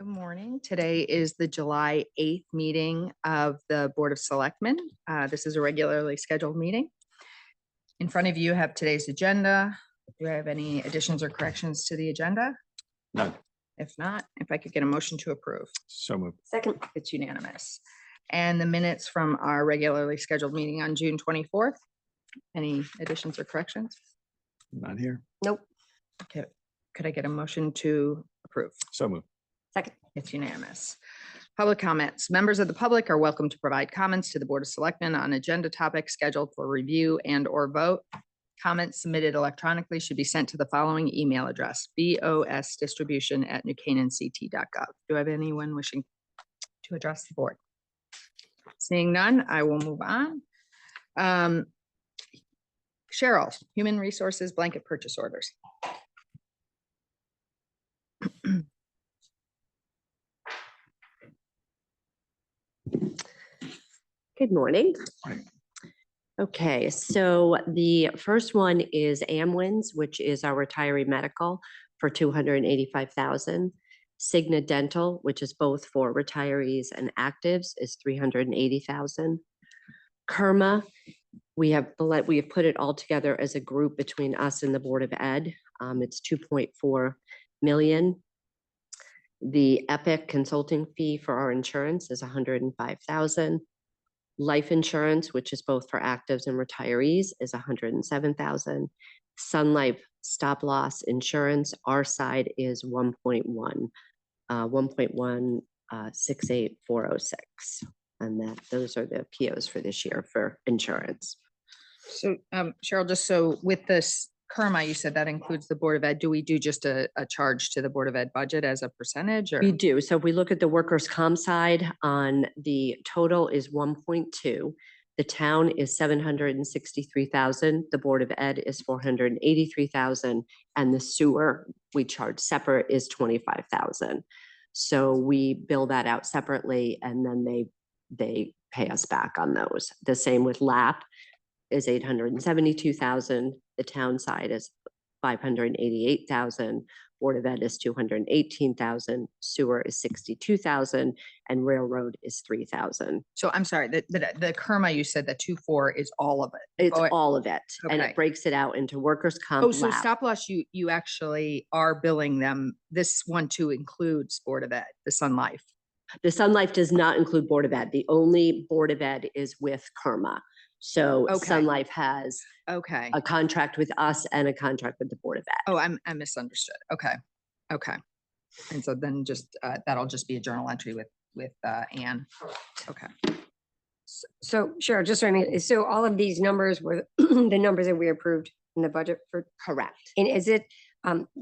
Good morning. Today is the July 8th meeting of the Board of Selectmen. This is a regularly scheduled meeting. In front of you have today's agenda. Do I have any additions or corrections to the agenda? None. If not, if I could get a motion to approve. So moved. Second. It's unanimous. And the minutes from our regularly scheduled meeting on June 24th. Any additions or corrections? Not here. Nope. Okay. Could I get a motion to approve? So moved. Second. It's unanimous. Public comments. Members of the public are welcome to provide comments to the Board of Selectmen on agenda topics scheduled for review and/or vote. Comments submitted electronically should be sent to the following email address: bosdistribution@newcanaanct.gov. Do I have anyone wishing to address the board? Seeing none, I will move on. Cheryl, Human Resources blanket purchase orders. Good morning. Morning. Okay, so the first one is Amwins, which is our retiree medical for $285,000. Cigna Dental, which is both for retirees and actives, is $380,000. Kerma, we have put it all together as a group between us and the Board of Ed. It's $2.4 million. The Epic consulting fee for our insurance is $105,000. Life insurance, which is both for actives and retirees, is $107,000. Sun Life stop loss insurance, our side is 1.168406, and those are the POs for this year for insurance. So Cheryl, just so with this Kerma, you said that includes the Board of Ed. Do we do just a charge to the Board of Ed budget as a percentage? Or? We do. So if we look at the workers' comp side, on the total is 1.2. The town is 763,000. The Board of Ed is 483,000, and the sewer we charge separate is 25,000. So we bill that out separately, and then they pay us back on those. The same with LAP is 872,000. The town side is 588,000. Board of Ed is 218,000. Sewer is 62,000, and railroad is 3,000. So I'm sorry, the Kerma, you said that 2.4 is all of it. It's all of it, and Okay. it breaks it out into workers' comp. Oh, so LAP. stop loss, you actually are billing them. This one too includes Board of Ed, the Sun Life. The Sun Life does not include Board of Ed. The only Board of Ed is with Kerma. So Okay. Sun Life has Okay. a contract with us and a contract with the Board of Ed. Oh, I misunderstood. Okay. Okay. And so then just that'll just be a journal entry with Anne. Okay. So sure, just so I mean, so all of these numbers were the numbers that we approved in the budget for, Correct. and is it,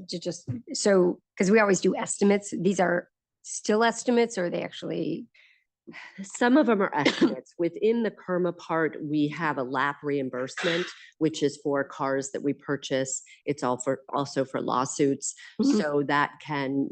just, so, because we always do estimates, these are still estimates, or are they actually? Some of them are estimates. Within the Kerma part, we have a LAP reimbursement, which is for cars that we purchase. It's also for lawsuits. Mhm. So that can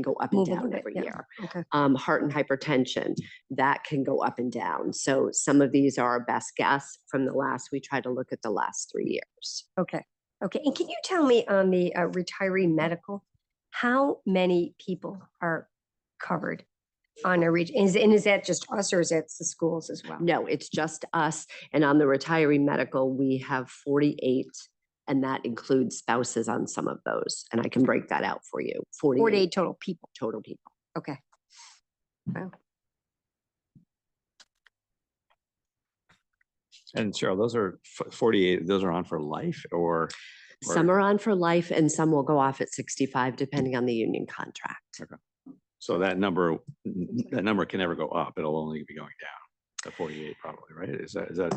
go up and Move a down little bit, every yeah. year. Okay. Heart and hypertension, that can go up and down. So some of these are our best guess from we try to look at the last 3 years. Okay. Okay. And can you tell me on the retiree medical, how many people are covered on a region? And is that just us, or is that the schools as well? No, it's just us. And on the retiree medical, we have 48, and that includes spouses on some of those. And I can break that out for you. 48 total people. total people. Okay. Wow. And Cheryl, those are 48, those are on for life or? Some are on for life and some will go off at 65, depending on the union contract. So that number can never go up. It'll only be going down. The 48 probably, right? Is that? No, I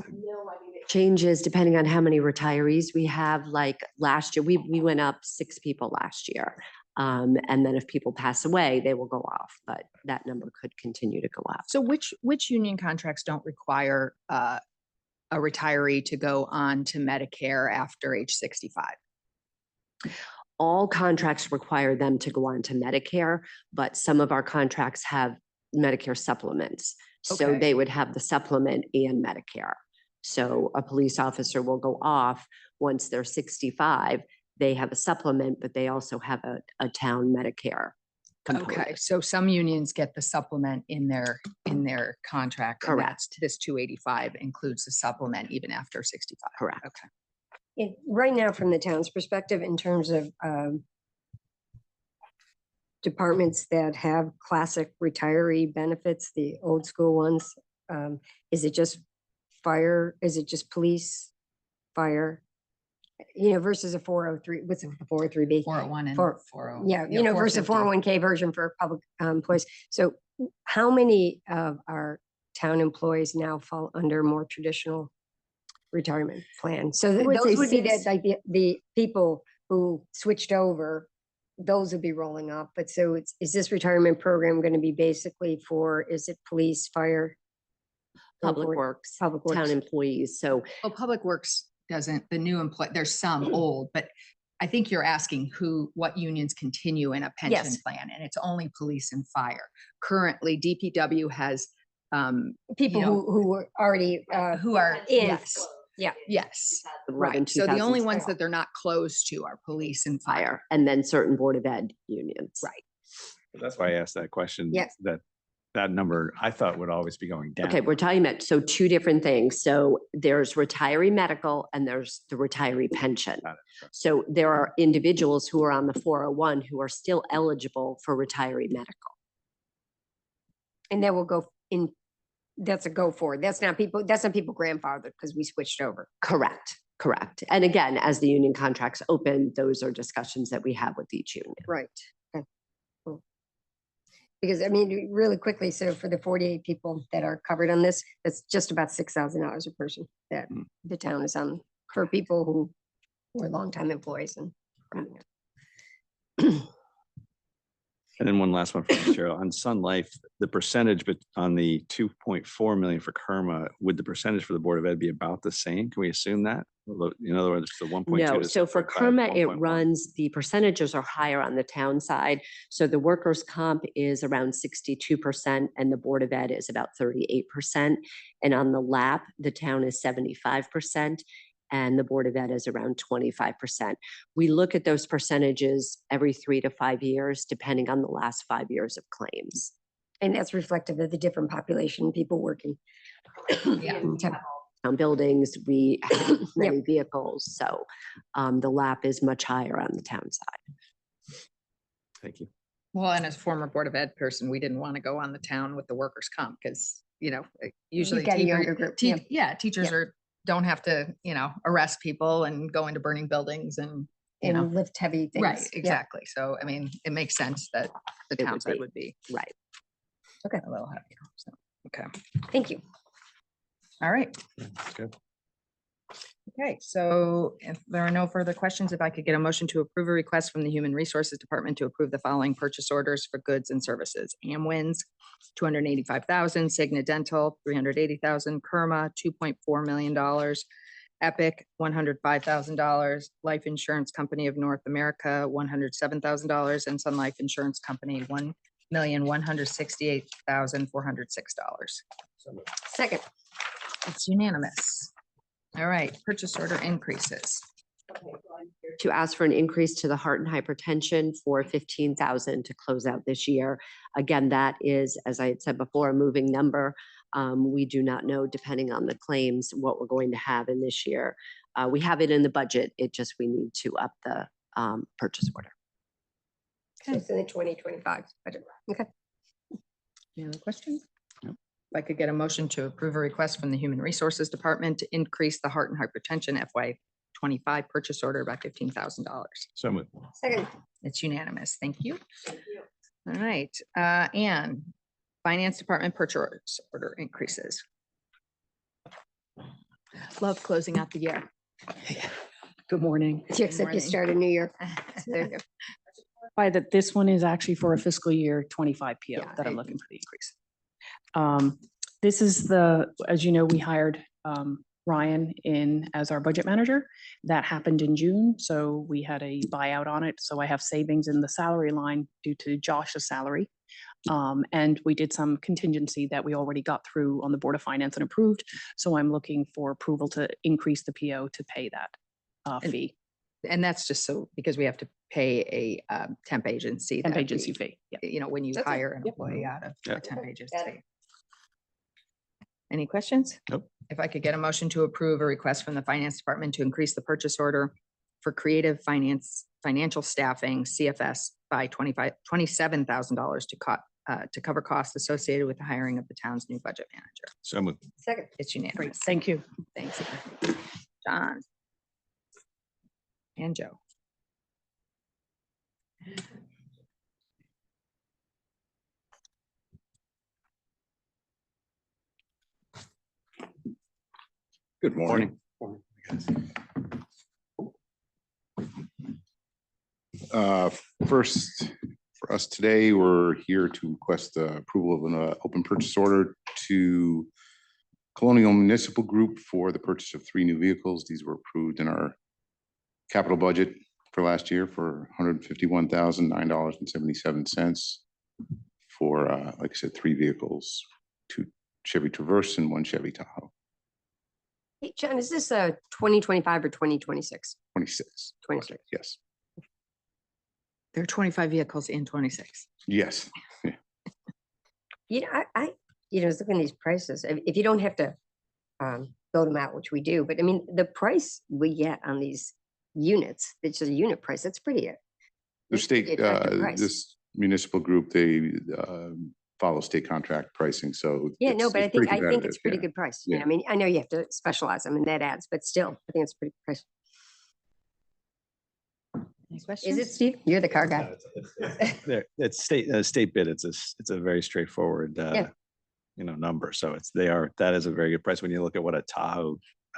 mean, it changes depending on how many retirees we have. Like last year, we went up 6 people last year. And then if people pass away, they will go off, but that number could continue to go up. So which union contracts don't require a retiree to go on to Medicare after age 65? All contracts require them to go on to Medicare, but some of our contracts have Medicare supplements. So Okay. they would have the supplement and Medicare. So a police officer will go off once they're 65. They have a supplement, but they also have a town Medicare Okay, component. so some unions get the supplement in their contract. and that's- Correct. This 285 includes the supplement even after 65. Correct. Okay. Right now, from the town's perspective, in terms of departments that have classic retiree benefits, the old school ones, is it just fire? Is it just police, fire? Versus a 403, what's a 403B? 401 and For- 40. Yeah, versus a 450. 401K version for public employees. So how many of our town employees now fall under more traditional retirement plan? So I would say those would be six- like the people who switched over, those would be rolling off. But so is this retirement program going to be basically for, is it police, fire? going Public forward? Works, Public town Works. employees. So Well, Public Works doesn't, the new employee, there's some old, but I think you're asking what unions continue in a pension Yes. plan, and it's only police and fire. Currently, DPW has, People know, who were already who are, in. yes, Yeah. yes, more than right. So the only 2,000 ones staff. that they're not closed to are police and fire. fire, and then certain Board of Ed unions. Right. That's why I asked that question. Yes. That number I thought would always be going down. Okay, we're talking about, so two different things. So there's retiree medical and there's the retiree pension. Got it. So there are individuals who are on the 401 who are still eligible for retiree medical. And that will go in, that's a go forward. That's not people grandfathered because we switched over. Correct, correct. And again, as the union contracts open, those are discussions that we have with each union. Right. Okay. Cool. Because I mean, really quickly, so for the 48 people that are covered on this, that's just about $6,000 a person that Hmm. the town is on for people who were longtime employees and. And then one last one for you, Cheryl. On Sun Life, the percentage on the 2.4 million for Kerma, would the percentage for the Board of Ed be about the same? Can we assume that? In other words, the 1.2. No, to so for 6.5, Kerma, it 1.1. runs, the percentages are higher on the town side. So the workers' comp is around 62% and the Board of Ed is about 38%. And on the LAP, the town is 75% and the Board of Ed is around 25%. We look at those percentages every 3 to 5 years, depending on the last 5 years of claims. And that's reflective of the different population, people working. Yeah. Town buildings, we have many vehicles, so the LAP is much higher on the town side. Thank you. Well, and as former Board of Ed person, we didn't want to go on the town with the workers' comp because, usually. got a younger group, yeah. Teachers don't have to, arrest people and go into burning buildings and, And lift heavy things. right, Yeah. exactly. So, I mean, it makes sense that the It town would side be. would be Right. a little heavier. So, okay. Thank you. All right. That's good. Okay, so if there are no further questions, if I could get a motion to approve a request from the Human Resources Department to approve the following purchase orders for goods and services. Amwins, $285,000, Cigna Dental, $380,000, Kerma, $2.4 million, Epic, $105,000, Life Insurance Company of North America, $107,000, and Sun Life Insurance Company, $1,168,406. Second. It's unanimous. All right, purchase order increases. To ask for an increase to the heart and hypertension for 15,000 to close out this year. Again, that is, as I had said before, a moving number. We do not know, depending on the claims, what we're going to have in this year. We have it in the budget. We need to up the purchase order. So it's in the 2025 budget. Okay. Any other questions? No. If I could get a motion to approve a request from the Human Resources Department to increase the heart and hypertension FY25 purchase order by $15,000. So moved. Second. It's unanimous. Thank you. All right, and Finance Department purchase order increases. Love closing out the year. Good morning. It's except you morning. start a new year. So there you go. By that, this one is actually for a fiscal year 25 PO Yeah, that I'm I- looking for the increase. This is as you know, we hired Ryan in as our budget manager. That happened in June, so we had a buyout on it. So I have savings in the salary line due to Josh's salary. And we did some contingency that we already got through on the Board of Finance and approved. So I'm looking for approval to increase the PO to pay that And- fee. And that's just so, because we have to pay a temp agency. Temp that agency we- fee. Yeah. You know, when you That's it. hire an Yep. employee out of a Yep. temp Got it. agency. Any questions? Nope. If I could get a motion to approve a request from the finance department to increase the purchase order for creative financial staffing, CFS, by $27,000 to cover costs associated with the hiring of the town's new budget manager. So moved. Second. It's Great. unanimous. Thank you. Thanks. John. And Joe. Good morning. First, for us today, we're here to request the approval of an open purchase order to Colonial Municipal Group for the purchase of 3 new vehicles. These were approved in our capital budget for last year for $151,009.77 for, like I said, 3 vehicles, 2 Chevy Traverse and 1 Chevy Tahoe. Hey, John, is this a 2025 or 2026? 26. 26. Yes. There are 25 vehicles in 26. Yes. You know, I was looking at these prices. If you don't have to build them out, which we do, but I mean, the price we get on these units, it's just a unit price. That's pretty. The that's state, pretty attractive price. this municipal group, they follow state contract pricing, so. Yeah, no, but I pretty think it's competitive, pretty yeah. good price. Yeah. I mean, I know you have to specialize them and that adds, but still, I think it's pretty good price. Any questions? Is it, Steve? You're the car guy. It's state bid. It's a very straightforward, number. So that is a very good price. When you look at what a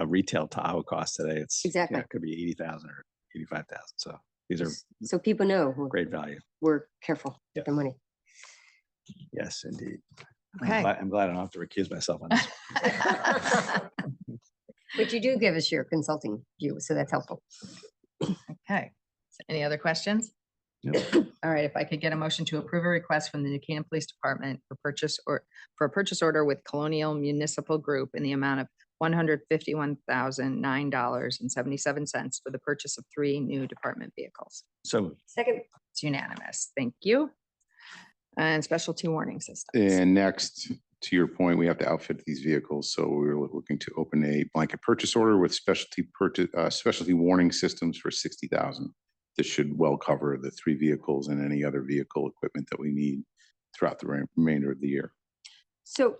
retail Tahoe costs today, it's, Exactly. it could be 80,000 or 85,000. So these are So people know great value. we're careful Yeah. with their money. Yes, indeed. Okay. I'm glad I don't have to recuse myself on this. But you do give us your consulting view, so that's helpful. Okay. Any other questions? Nope. All right, if I could get a motion to approve a request from the New Canaan Police Department for a purchase order with Colonial Municipal Group in the amount of $151,009.77 for the purchase of 3 new department vehicles. So Second, It's unanimous. Thank you. And specialty warning systems. And next, to your point, we have to outfit these vehicles. So we were looking to open a blanket purchase order with specialty warning systems for 60,000. This should well cover the 3 vehicles and any other vehicle equipment that we need throughout the remainder of the year. so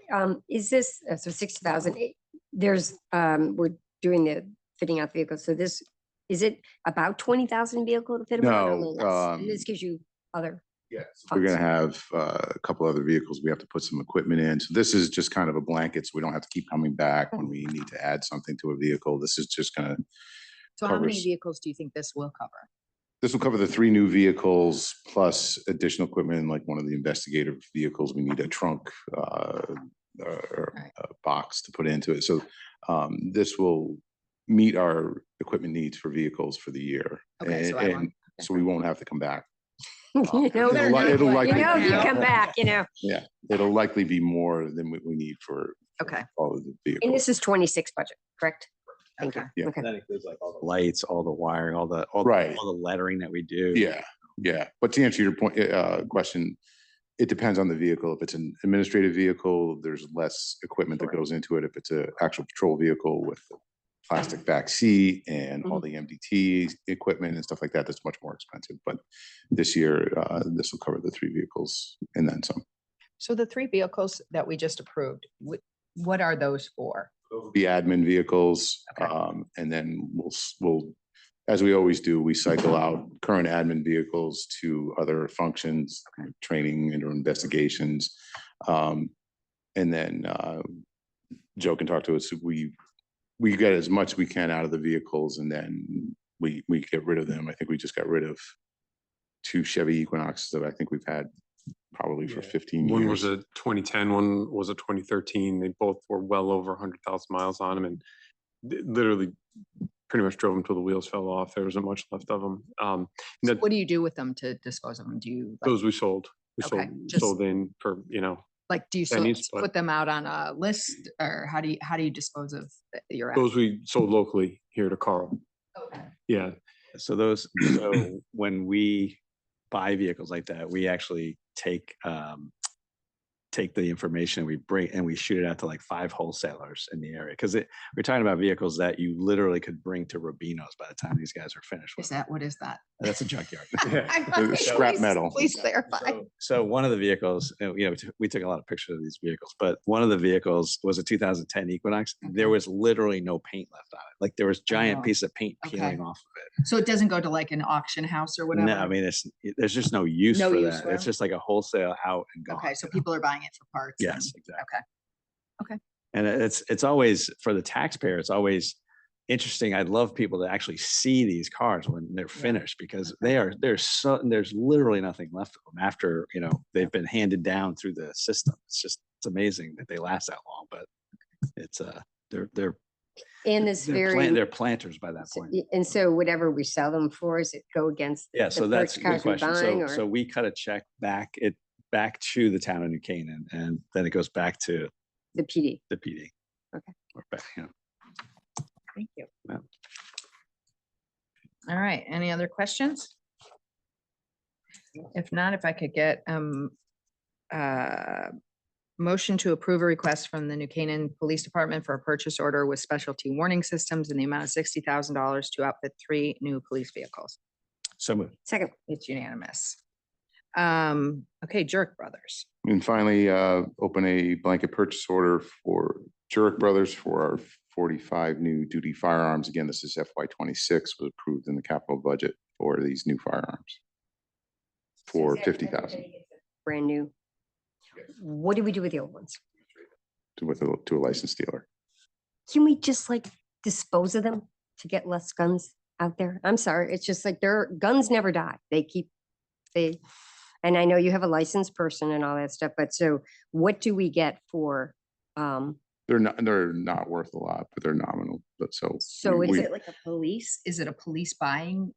is this, so 60,000, there's, we're doing the fitting out vehicles. So this, is it about 20,000 vehicle to fit them on or a little No, less? And this gives you other, Yes, we're gonna have a couple other vehicles. We have to put some equipment in. So this is just kind of a blanket, so we don't have to keep coming back when we need to add something to a vehicle. This is just gonna, So how many covers- vehicles do you think this will cover? this will cover the 3 new vehicles plus additional equipment, like one of the investigative vehicles. We need a trunk or Right. a box to put into it. So this will meet our equipment needs for vehicles for the year. Okay, so And so we won't have to come back. you know, It'll better not it'll like likely you know, if you now. come back, Yeah, it'll likely be more than what we need for Okay. all of the and vehicles. this is 26 budget, correct? Thank you. Okay. Yeah. Okay. that includes like all the lights, all the wiring, all the Right. all the lettering that we do. Yeah, yeah. But to answer your point, question, it depends on the vehicle. If it's an administrative vehicle, there's less equipment that Sure. goes into it. If it's an actual patrol vehicle with a plastic back seat and all the MDT equipment and stuff like that, that's much more expensive. But this year, this will cover the 3 vehicles and then some. So the 3 vehicles that we just approved, what are those for? The admin vehicles, Okay. and then we'll, as we always do, we cycle out current admin vehicles to other functions, training and investigations. And then Joe can talk to us. We get as much we can out of the vehicles and then we get rid of them. I think we just got rid of 2 Chevy Equinoxes that I think we've had probably for 15 years. One was a 2010, one was a 2013. They both were well over 100,000 miles on them and literally pretty much drove them till the wheels fell off. There wasn't much left of them. So That, what do you do with them to dispose of them? Do you like, those we sold. We Okay, sold, just- sold in for, do you pennies, but- put them out on a list or how do you dispose of your? those we sold locally here to Carl. Okay. Yeah. So those, so when we buy vehicles like that, we actually take the information, we bring and we shoot it out to like 5 wholesalers in the area. Cause we're talking about vehicles that you literally could bring to Rubino's by the time these guys are finished with. Is that, what is that? That's a junkyard. Scrap metal. Please clarify. So one of the vehicles, we took a lot of pictures of these vehicles, but one of the vehicles was a 2010 Equinox. There was literally no paint left on it. Like there was giant Oh, piece of paint okay. peeling off of it. So it doesn't go to like an auction house or whatever? No, I mean, there's just no use No for use that. for It's it? just like a wholesale out and gone. Okay, so you know? people are buying it for parts? and- Yes, exactly. Okay. And it's always, for the taxpayer, it's always interesting. I'd love people to actually see these cars when they're finished, because there's literally nothing left of them after, they've been handed down through the system. It's amazing that they last that long, but it's they're And this they're planters by that point. and so whatever we sell them for, is it go against? Yeah, the so that's a purchase good cars we're question. buying, So or- we cut a check back to the town of New Canaan, and then it goes back to The PD. the PD. Okay. Or back, Thank you. All right, any other questions? If not, if I could get motion to approve a request from the New Canaan Police Department for a purchase order with specialty warning systems in the amount of $60,000 to outfit 3 new police vehicles. So moved. Second, It's unanimous. Okay, Jerk Brothers. And finally, open a blanket purchase order for Jurek Brothers for our 45 new duty firearms. Again, this is FY 26, was approved in the capital budget for these new firearms for 50,000 brand new. What do we do with the old ones? to a licensed dealer. Can we just like dispose of them to get less guns out there? I'm sorry, it's just like guns never die. And I know you have a licensed person and all that stuff, but so what do we get for, They're not worth a lot, but they're nominal. But so Is we- it like a police? Is it a police buying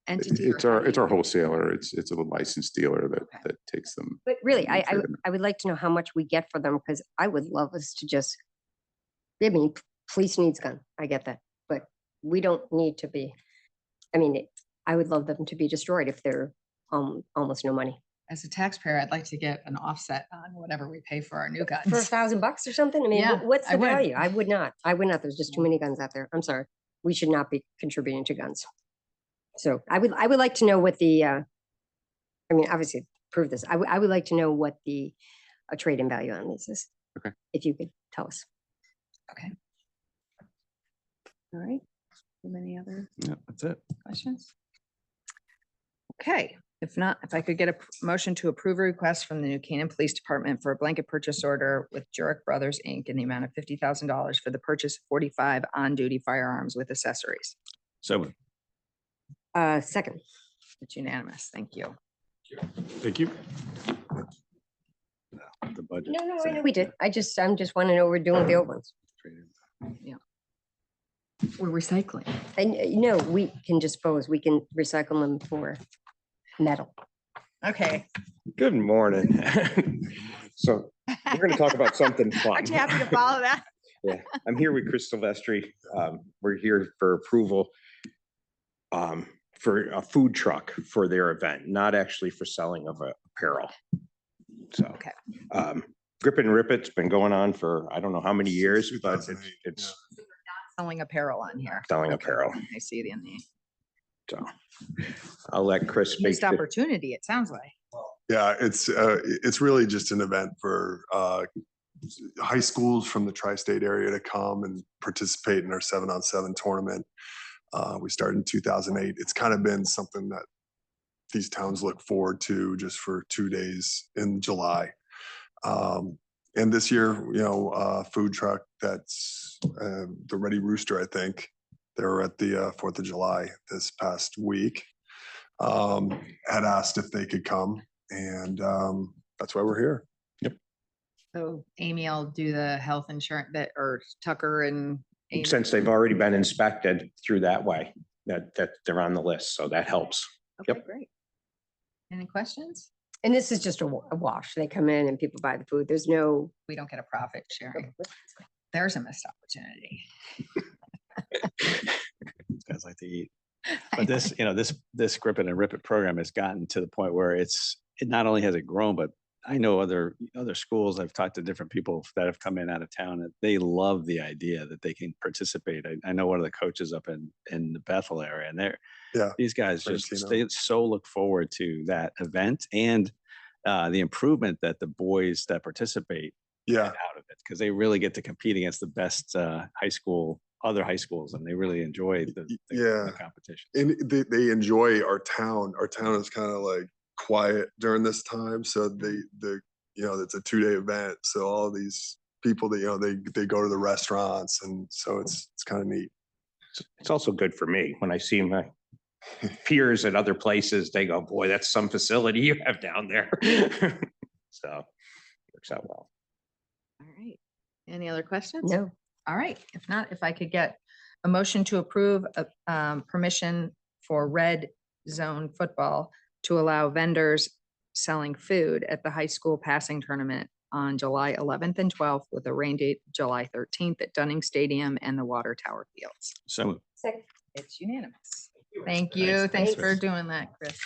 entity? or it's how our do you- wholesaler. It's a licensed dealer Okay. that takes them. but really, and trade them. I would like to know how much we get for them, because I would love us to just, I mean, police needs gun, I get that, but we don't need to be, I would love them to be destroyed if they're almost no money. As a taxpayer, I'd like to get an offset on whatever we pay for our new For guns. $1,000 or something? I mean, Yeah, what's I the would. value? I would not. There's just too many guns out there. I'm sorry. We should not be contributing to guns. So I would like to know what the, obviously prove this. I would like to know what the trade-in value on these is. Okay. If you could tell us. Okay. All right. Any other Yeah, that's it. questions? Okay, if not, if I could get a motion to approve a request from the New Canaan Police Department for a blanket purchase order with Jurek Brothers, Inc. in the amount of $50,000 for the purchase of 45 on-duty firearms with accessories. So moved. Second, It's unanimous. Thank you. Thank you. The budget. no, I know we did. I'm just want to know what we're doing with the old ones. We're recycling. And we can dispose, we can recycle them for metal. Okay. Good morning. So we're going to talk about something fun. Aren't you happy to follow that? Yeah, I'm here with Chris Silvestri. We're here for approval for a food truck for their event, not actually for selling of apparel. So, Okay. Grip and Rip It's been going on for I don't know how many years, but it's Selling apparel on here. selling Okay, apparel. I see it in the So I'll let Chris speak. missed to- opportunity, it sounds like. Yeah, it's really just an event for high schools from the tri-state area to come and participate in our 7-on-7 tournament. We started in 2008. It's kind of been something that these towns look forward to just for 2 days in July. And this year, food truck that's the Ready Rooster, I think. They were at the 4th of July this past week. Had asked if they could come, and that's why we're here. So Amy will do the health insurance or Tucker and Amy. Since they've already been inspected through that way, that they're on the list, so that helps. Okay, great. Any questions? And this is just a wash. They come in and people buy the food. There's no. We don't get a profit sharing. There's a missed opportunity. These guys like to eat. But this, this grip it and rip it program has gotten to the point where it not only has it grown, but I know other schools, I've talked to different people that have come in out of town, that they love the idea that they can participate. I know one of the coaches up in the Bethel area, and these guys just, Trentino. they so look forward to that event and the improvement that the boys that participate Yeah. get out of it, because they really get to compete against the best other high schools, and they really enjoy the competition. And they enjoy our town. Our town is kind of like quiet during this time. So it's a 2-day event. So all these people that, they go to the restaurants, and so it's kind of neat. It's also good for me when I see my peers at other places, they go, boy, that's some facility you have down there. So works out well. All right. Any other questions? No. All right. If not, if I could get a motion to approve permission for Red Zone Football to allow vendors selling food at the high school passing tournament on July 11th and 12th with a rain date July 13th at Dunning Stadium and the Water Tower Fields. So Second. It's unanimous. Thank you. Thanks for doing that, Chris.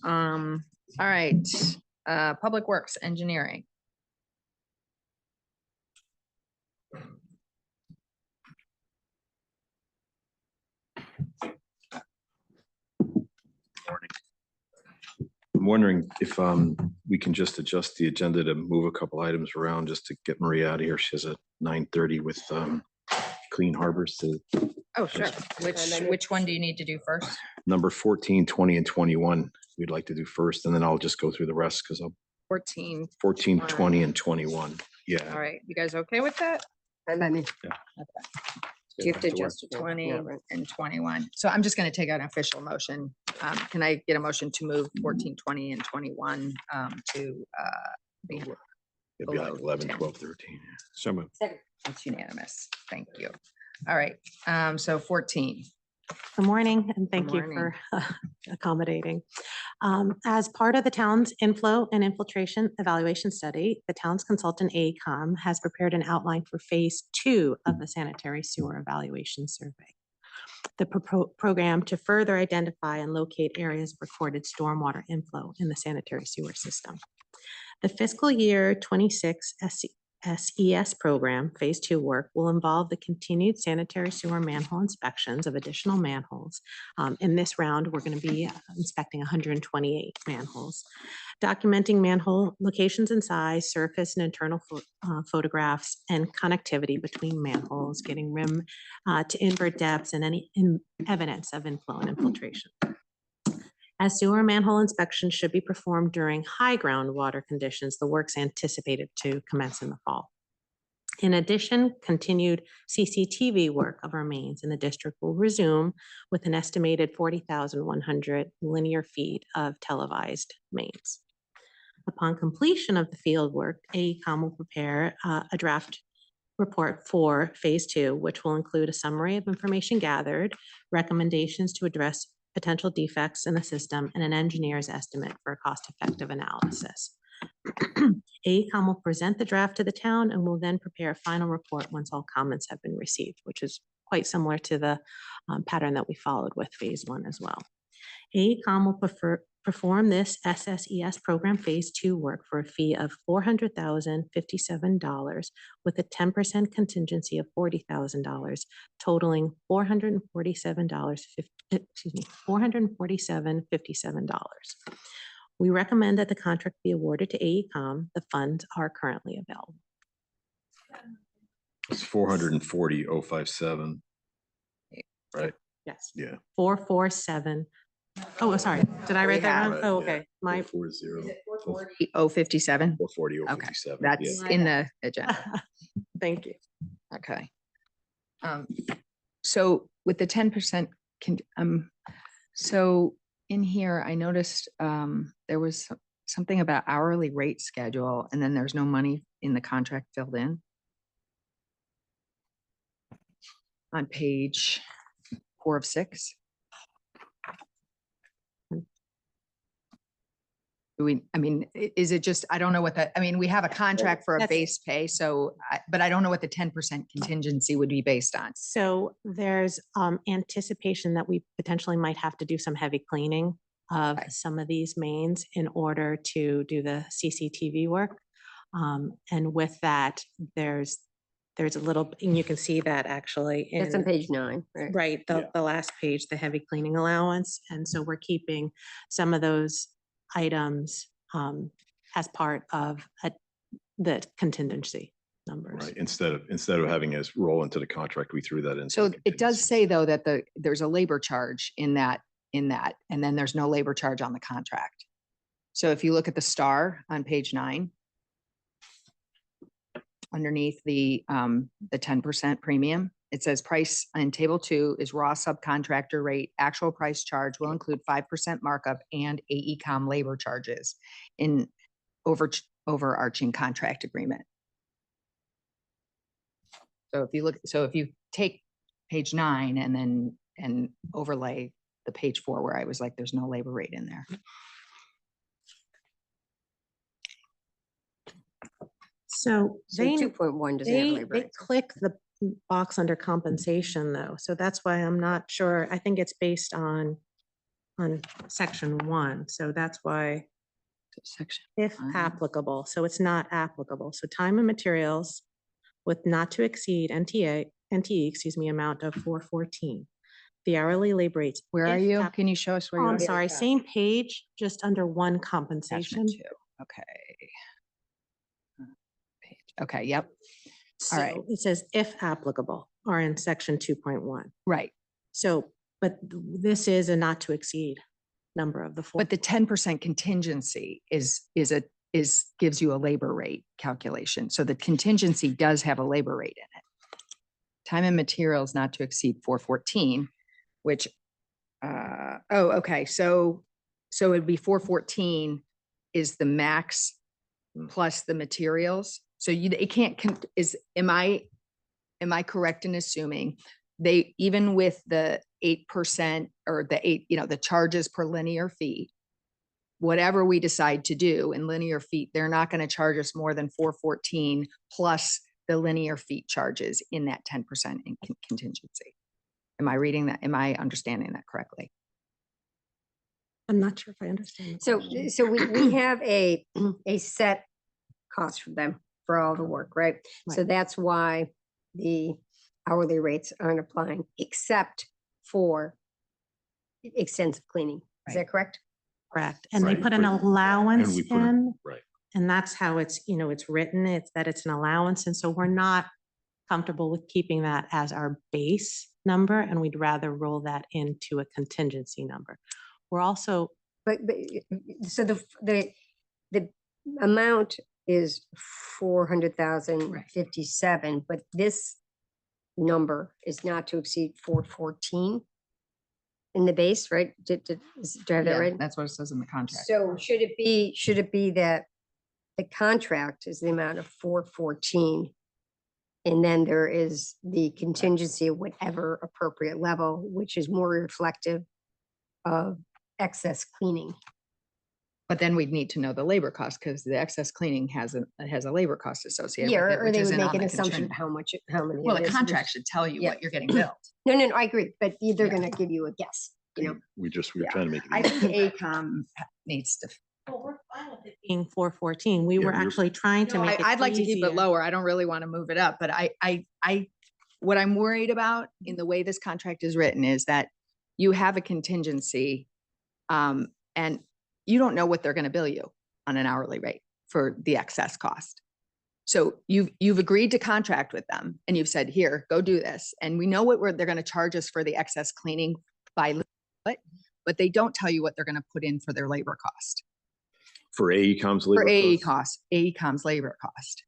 All right. Public Works Engineering. I'm wondering if we can just adjust the agenda to move a couple items around just to get Maria out of here. She has a 9:30 with Clean Harbors to Oh, sure. Which one do you need to do first? number 14, 20, and 21. We'd like to do first, and then I'll just go through the rest because 14. 14, 20, and 21. All Yeah. right. You guys okay with that? And I mean, Do you have to adjust to 20 and 21? So I'm just going to take an official motion. Can I get a motion to move 14, 20, and 21 to be It'd be below like 11, 10. 12, 13. so moved. It's unanimous. Thank you. All right. So 14. Good morning, and thank you morning. for accommodating. As part of the town's inflow and infiltration evaluation study, the town's consultant AECOM has prepared an outline for phase 2 of the sanitary sewer evaluation survey. The program to further identify and locate areas of recorded stormwater inflow in the sanitary sewer system. The fiscal year 26 SES program, phase 2 work, will involve the continued sanitary sewer manhole inspections of additional manholes. In this round, we're going to be inspecting 128 manholes, documenting manhole locations and size, surface and internal photographs, and connectivity between manholes, getting rim to invert depths, and any evidence of inflow and infiltration. As sewer manhole inspections should be performed during high groundwater conditions, the work's anticipated to commence in the fall. In addition, continued CCTV work of our mains in the district will resume with an estimated 40,100 linear feet of televised mains. Upon completion of the field work, AECOM will prepare a draft report for phase 2, which will include a summary of information gathered, recommendations to address potential defects in the system, and an engineer's estimate for a cost-effective analysis. AECOM will present the draft to the town and will then prepare a final report once all comments have been received, which is quite similar to the pattern that we followed with phase 1 as well. AECOM will perform this SSES program phase 2 work for a fee of $400,057 with a 10% contingency of $40,000, totaling $447.57. We recommend that the contract be awarded to AECOM. The funds are currently available. It's 440,057. Right? Yes. Yeah. 447. Oh, sorry. Did I write that wrong? Right, Oh, yeah. okay. My 440. 57. 440,057. That's in the agenda. thank you. Okay. So with the 10%, so in here, I noticed there was something about hourly rate schedule, and then there's no money in the contract filled in. On page 4 of 6. I mean, is it just, I don't know what that, I mean, we have a contract for a That's- base pay, so, but I don't know what the 10% contingency would be based on. So there's anticipation that we potentially might have to do some heavy cleaning of Okay. some of these mains in order to do the CCTV work. And with that, there's a little, and you can see that actually That's on in, page 9, right? right, the last page, the heavy cleaning allowance. And so we're keeping some of those items as part of the contingency numbers. Right, instead of having us roll into the contract, we threw that in. So it does say though that there's a labor charge in that, and then there's no labor charge on the contract. So if you look at the star on page 9, underneath the 10% premium, it says price in table 2 is raw subcontractor rate. Actual price charge will include 5% markup and AECom labor charges in overarching contract agreement. So if you take page 9 and overlay the page 4 where I was like, there's no labor rate in there. So So they, 2.1 doesn't have they, labor. they rates. click the box under compensation though. So that's why I'm not sure. I think it's based on section 1. So that's why Section. if Fine. applicable, so it's not applicable. So time and materials with not to exceed NTE, excuse me, amount of 414. The hourly labor rates. Where are if you? app- Can you show us where Oh, you are? I'm sorry, same page, just under one Attachment compensation. 2. Okay. Okay, yep, all right. So it says if applicable, or in section 2.1. right. So, but this is a not to exceed number of the four. But the 10% contingency gives you a labor rate calculation. So the contingency does have a labor rate in it. Time and materials not to exceed 414, which, okay. So it'd be 414 is the max plus the materials. So it can't, am I correct in assuming they, even with the 8% or the charges per linear feet, whatever we decide to do in linear feet, they're not going to charge us more than 414 plus the linear feet charges in that 10% in contingency. Am I reading that? Am I understanding that correctly? I'm not sure if I understand. the So question. we have a set cost for them for all the work, right? So Right. that's why the hourly rates aren't applying except for extensive cleaning. Is that correct? Correct. And they Right, put an but- allowance we put in, right. and that's how it's, it's written. It's that it's an allowance. And so we're not comfortable with keeping that as our base number, and we'd rather roll that into a contingency number. We're also, But so the amount is 400,057, but this number is not to exceed 414 in the base, right? Do I have that Yeah, right? that's what it says in the contract. So should it be that the contract is the amount of 414? And then there is the contingency of whatever appropriate level, which is more reflective of excess cleaning. But then we'd need to know the labor cost because the excess cleaning has a labor cost associated Yeah, with it, or which they would isn't make on an the assumption of contingent. how many. Well, it the is, contract which- should tell you yeah. what you're getting billed. No, I agree, but they're Yeah. gonna give you a guess, We were Yeah. trying to make it. I easy. think ACOM needs to. being 414, we Yeah, were we were- actually trying to make it I'd like to keep it easier. lower. I don't really want to move it up, but what I'm worried about in the way this contract is written is that you have a contingency, and you don't know what they're going to bill you on an hourly rate for the excess cost. So you've agreed to contract with them and you've said, here, go do this. And we know they're going to charge us for the excess cleaning by, but they don't tell you what they're going to put in for their labor cost. For AECom's For labor costs? AECom's labor cost.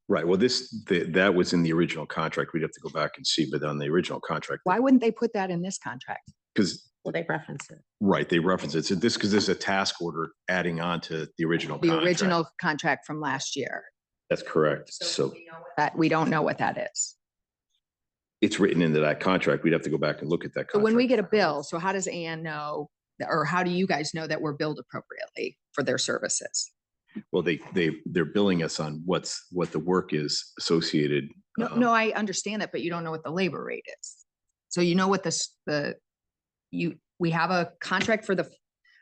Right, well, that was in the original contract. We'd have to go back and see, but on the original contract. Why wouldn't they put that in this contract? Because, Well, they reference it. right, they reference it. So because there's a task order adding on to the original The contract. original contract from last year. That's correct. So That we don't know what that is. it's written into that contract. We'd have to go back and look at that So contract. when we get a bill, so how does Ann know or how do you guys know that we're billed appropriately for their services? Well, they're billing us on what the work is associated. No, I understand that, but you don't know what the labor rate is. So you know what we have a contract for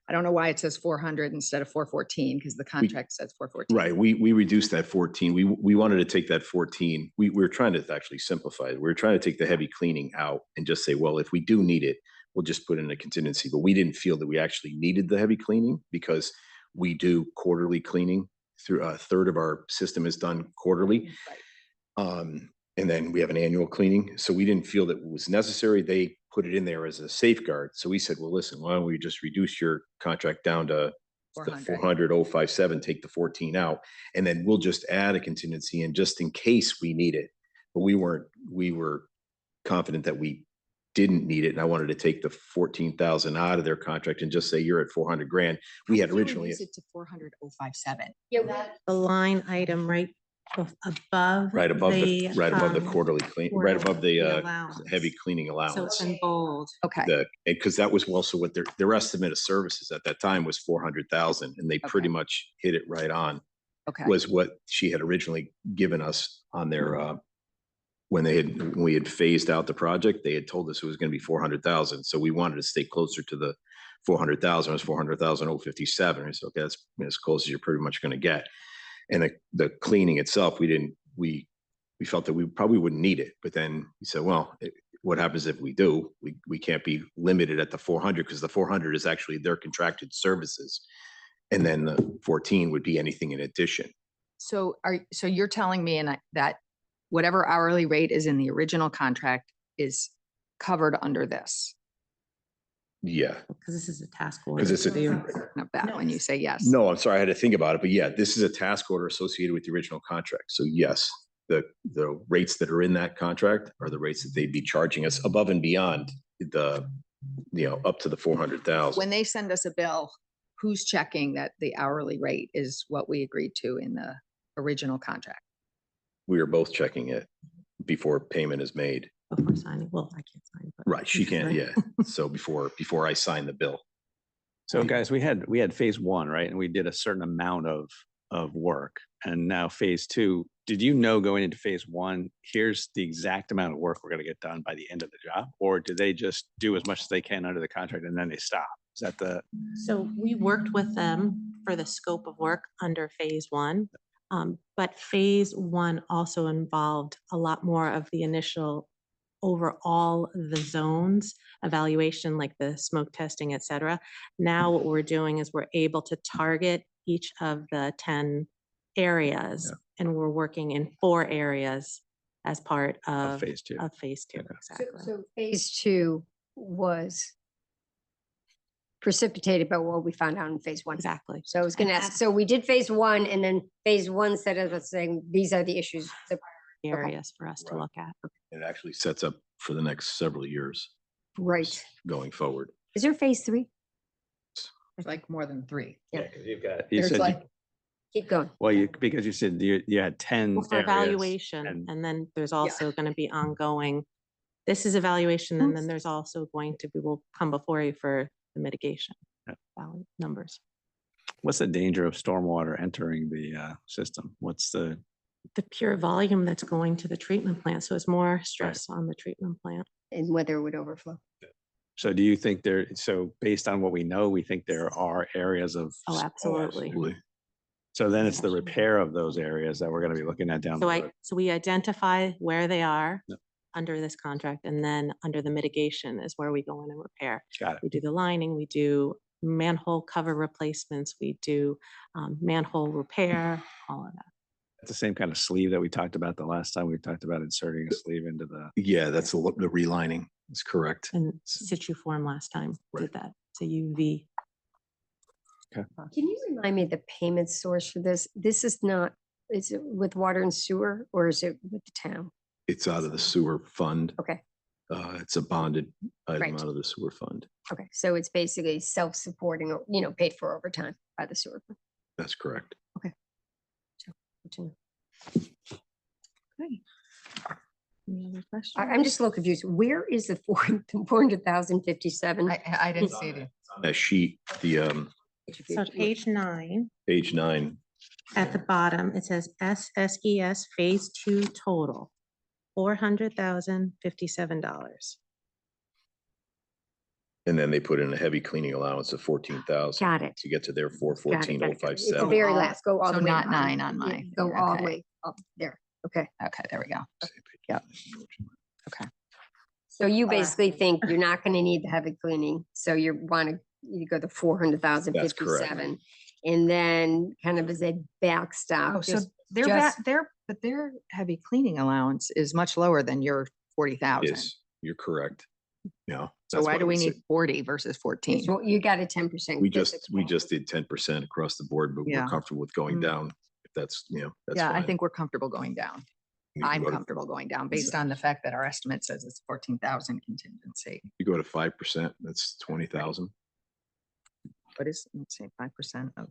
I don't know why it says 400 instead of 414 because the contract says 414. Right. We reduced that 14. We wanted to take that 14. We were trying to actually simplify it. We were trying to take the heavy cleaning out and just say, well, if we do need it, we'll just put in a contingency. But we didn't feel that we actually needed the heavy cleaning because we do quarterly cleaning. Through a third of our system is done quarterly. And then we have an annual cleaning. So we didn't feel that it was necessary. They put it in there as a safeguard. So we said, well, listen, why don't we just reduce your contract down to 400,057, take the 14 out, and then we'll just add a contingency in just in case we need it. But we were confident that we didn't need it. And I wanted to take the 14,000 out of their contract and just say, you're at 400 grand. We had originally. It to 400,057. The line item right above. Right above the the quarterly clean, right above the allowance. heavy cleaning So allowance. it's in bold. Okay. Because that was also what their estimate of services at that time was 400,000, and they pretty much hit it right on. Okay. Was what she had originally given us on their when we had phased out the project. They had told us it was going to be 400,000, so we wanted to stay closer to the 400,000. It was 400,057. I said, okay, that's as close as you're pretty much going to get. And the cleaning itself, we felt that we probably wouldn't need it. But then he said, well, what happens if we do? We can't be limited at the 400 because the 400 is actually their contracted services. And then the 14 would be anything in addition. So you're telling me that whatever hourly rate is in the original contract is covered under this? Yeah. Because this is a task order. Because it's Of that when you say yes. No, I'm sorry, I had to think about it. But yeah, this is a task order associated with the original contract. So yes, the rates that are in that contract are the rates that they'd be charging us above and beyond up to the 400,000. When they send us a bill, who's checking that the hourly rate is what we agreed to in the original contract? We are both checking it before payment is made. Before signing. Well, I can't sign. But Right, she can't, yeah. So before I sign the bill. So guys, we had phase one, right? And we did a certain amount of work. And now phase two, did you know going into phase one, here's the exact amount of work we're going to get done by the end of the job? Or do they just do as much as they can under the contract and then they stop? Is that So we worked with them for the scope of work under phase one. But phase one also involved a lot more of the initial overall the zones evaluation, like the smoke testing, et cetera. Now what we're doing is we're able to target each of the 10 areas, and we're working in 4 areas as part of phase two? Exactly. So phase 2 was precipitated by what we found out in phase 1. Exactly. So I was going to ask, so we did phase 1, and then phase 1 said of us saying, these are the issues. Areas for us to look at. It actually sets up for the next several years Right. going forward. Is there phase 3? It's like more than 3. Yeah, because you've got, There's like, Keep going. because you said you had 10 Well, for areas evaluation, and then there's also going to be ongoing. This is evaluation, and then there's also going to be, will come before you for the mitigation numbers. What's the danger of stormwater entering the system? What's the pure volume that's going to the treatment plant. So it's more stress on the treatment plant. And whether it would overflow. So do you think based on what we know, we think there are areas of. Oh, absolutely. So then it's the repair of those areas that we're going to be looking at down the road. So we identify where they are under this contract, and then under the mitigation is where we go in and repair. Got it. We do the lining, we do manhole cover replacements, we do manhole repair, all of that. It's the same kind of sleeve that we talked about the last time. We talked about inserting a sleeve into the. Yeah, that's the relining. That's correct. And situ form last time did that. It's a UV. Okay. Can you remind me the payment source for this? This is not, is it with water and sewer, or is it with the town? It's out of the sewer fund. Okay. It's a bonded item Right. out of the sewer fund. Okay. So it's basically self-supporting, or, paid for over time by the sewer. fund. That's correct. Good to know. Okay. Any other questions? I'm just a little confused. Where is the 400,057? I didn't see it. That sheet, the So page 9, page 9, at the bottom, it says SSES Phase 2 total, $400,057. and then they put in a heavy cleaning allowance of 14,000. Got it. To get to their Got it, 414,057. It's the very last, go all So the way. not down. 9 on Yeah, my Go thing, all the okay. way up there. Okay. Okay, there we go. Yep. Okay. So you basically think you're not going to need the heavy cleaning. So you want to, you go to 400,057. And then kind of as a backstop. Oh, so just- but their heavy cleaning allowance is much lower than your 40,000. Yes, you're correct. Yeah. So that's why what do I we would need say. 40 versus 14? So you got a 10%. We just did 10% across the board, but Yeah. we're comfortable with going Mm. down. If that's, that's Yeah, I fine. think we're comfortable going down. We can I'm go to- comfortable going down based on the fact that our estimate says it's 14,000 contingency. You go to 5%, that's 20,000 What is, let's say 5% of,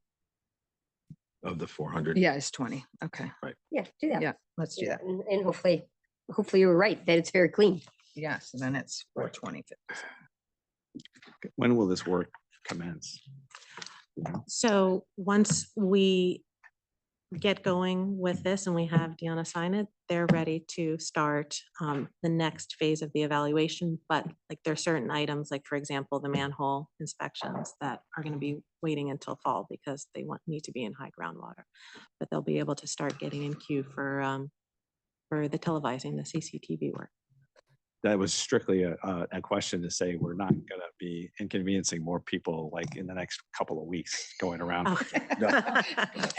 of the 400. yeah, it's 20. Okay. Yeah, do that. Yeah, let's do Yeah, that. and hopefully you were right, that it's very clean. Yeah, so then it's 420. When will this work commence? So once we get going with this and we have Deanna sign it, they're ready to start the next phase of the evaluation. But like there are certain items, like for example, the manhole inspections that are going to be waiting until fall because they need to be in high groundwater. But they'll be able to start getting in queue for the televising, the CCTV work. That was strictly a question to say, we're not gonna be inconveniencing more people like in the next couple of weeks going around. Oh.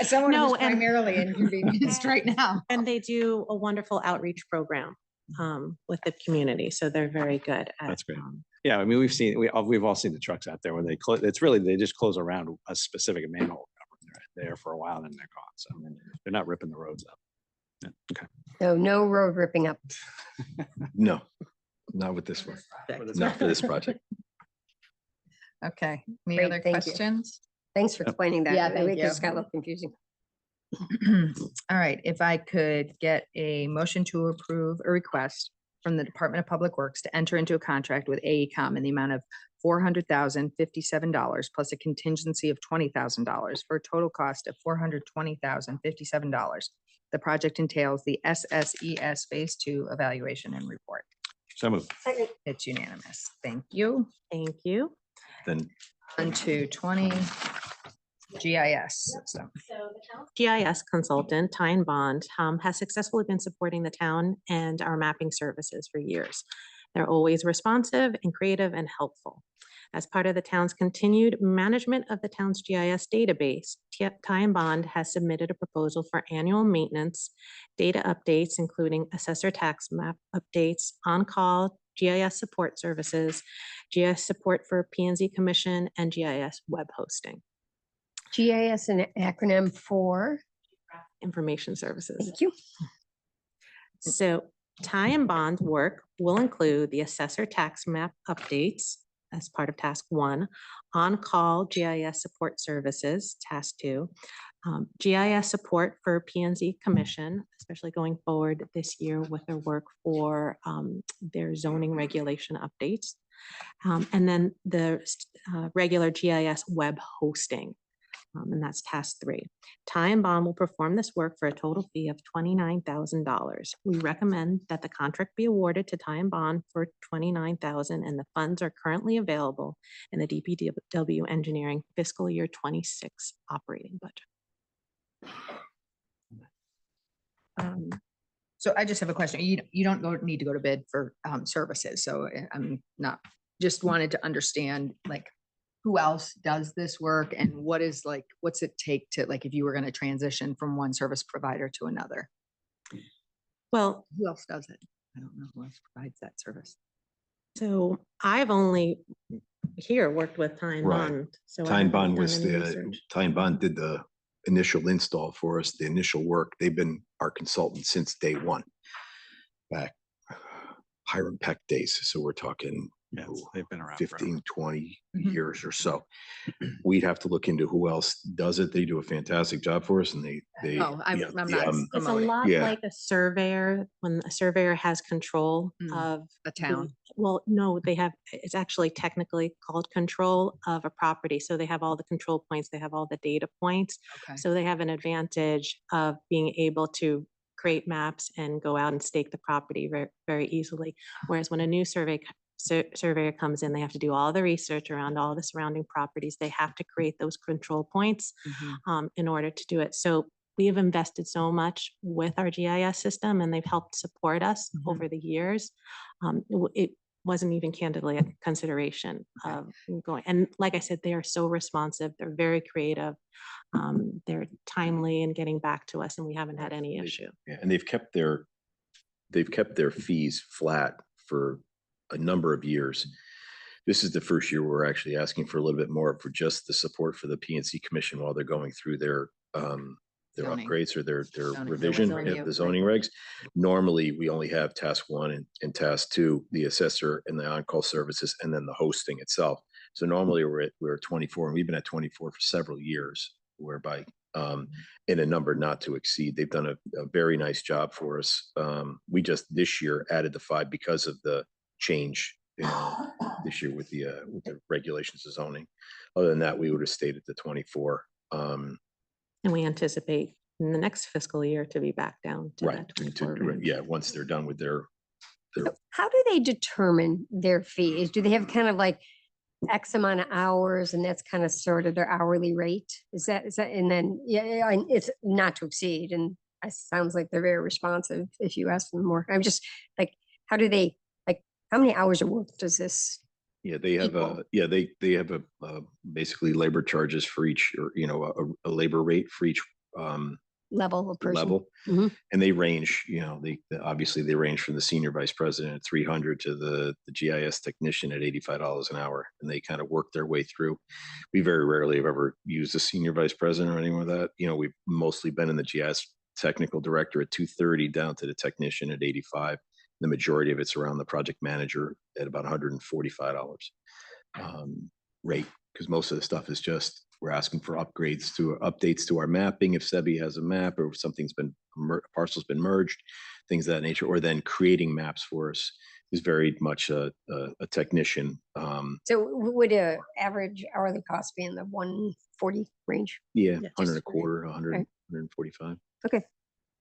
Someone No, who's and- primarily inconvenienced right now. And they do a wonderful outreach program with the community. So they're very good at. That's great. Yeah, I mean, we've all seen the trucks out there when they close, it's really, they just close around a specific manhole cover. They're there for a while and then they're gone. So they're not ripping the roads up. Yeah, okay. So no road ripping up. No, not with this one. Not for this project. Okay, any Great, other thank you. questions? Thanks for explaining that. Yeah, It thank just you. got a little confusing. All right, if I could get a motion to approve a request from the Department of Public Works to enter into a contract with AECom in the amount of $400,057 plus a contingency of $20,000 for a total cost of $420,057. The project entails the SSES Phase 2 evaluation and report. So moved. Second. It's unanimous. Thank you. Thank you. Then On to 20 GIS system. GIS consultant, Tyne Bond, has successfully been supporting the town and our mapping services for years. They're always responsive and creative and helpful. As part of the town's continued management of the town's GIS database, Tyne Bond has submitted a proposal for annual maintenance, data updates, including assessor tax map updates, on-call GIS support services, GIS support for P&Z Commission, and GIS web hosting. GIS, an acronym for, Information services. thank you. So tie and bond work will include the assessor tax map updates as part of task 1, on-call GIS support services, task 2, GIS support for P&Z Commission, especially going forward this year with their work for their zoning regulation updates, and then the regular GIS web hosting. And that's task 3. Ty and Bond will perform this work for a total fee of $29,000. We recommend that the contract be awarded to Ty and Bond for $29,000, and the funds are currently available in the DPW engineering fiscal year 26 operating budget. So I just have a question. You don't need to go to bid for services. So I'm not, just wanted to understand like who else does this work and what's it take to, like, if you were going to transition from one service provider to another? Well, Who else does it? I don't know who else provides that service. so I've only here worked with Ty and Right. Bond. So I Tyne haven't Bond done was any the, research. Tyne Bond did the initial install for us, the initial work. They've been our consultant since day one. Back Hiram Peck days. So we're talking Yeah, they've been around. 15, 20 Mhm. years or so. We'd have to look into who else does it. They do a fantastic job for us and they. Oh, I'm yeah, I'm the, not It's a promoting lot Yeah. like a surveyor, when a surveyor has control Mm, of a the- town. Well, no, they have, it's actually technically called control of a property. So they have all the control points, they have all the data points. Okay. So they have an advantage of being able to create maps and go out and stake the property very, very easily. Whereas when a new surveyor comes in, they have to do all the research around all the surrounding properties. They have to create those control points Mhm. in order to do it. So we have invested so much with our GIS system and they've helped support us Mhm. over the years. It wasn't even candidly a consideration Okay. of going. And like I said, they are so responsive. They're very creative. They're timely in getting back to us and we haven't had any issue. Yeah, and they've kept their fees flat for a number of years. This is the first year we're actually asking for a little bit more for just the support for the PNC Commission while they're going through their Zoning. upgrades or their Zoning. revision, Zoning, the right. zoning regs. Normally, we only have task one and task two, the assessor and the on-call services, and then the hosting itself. So normally we're at 24, and we've been at 24 for several years, whereby in a number not to exceed. They've done a very nice job for us. We just this year added the 5 because of the change this year with the regulations of zoning. Other than that, we would have stayed at the 24. And we anticipate in the next fiscal year to be back down to Right. that 24 range. Yeah, once they're done with their So how do they determine their fees? Do they have kind of like X amount of hours and that's kind of sort of their hourly rate? Is that, and then, yeah, and it's not to exceed, and it sounds like they're very responsive if you ask them more. I'm just like, how do they, like, how many hours of work does this? yeah, they have Equal. they have a basically labor charges for each, or a labor rate for each Level of person? level. Mhm. And they range, obviously they range from the senior vice president at 300 to the GIS technician at $85 an hour. And they kind of work their way through. We very rarely have ever used a senior vice president or anyone like that. We've mostly been in the GIS technical director at 230 down to the technician at 85. The majority of it's around the project manager at about $145 rate, because most of the stuff is just, we're asking for updates to our mapping. If SEBI has a map or if something's been, parcel's been merged, things of that nature, or then creating maps for us is very much a technician. So would a average hourly cost be in the 140 range? Yeah, Yeah, 100 a just- quarter, 100, right. 145. Okay.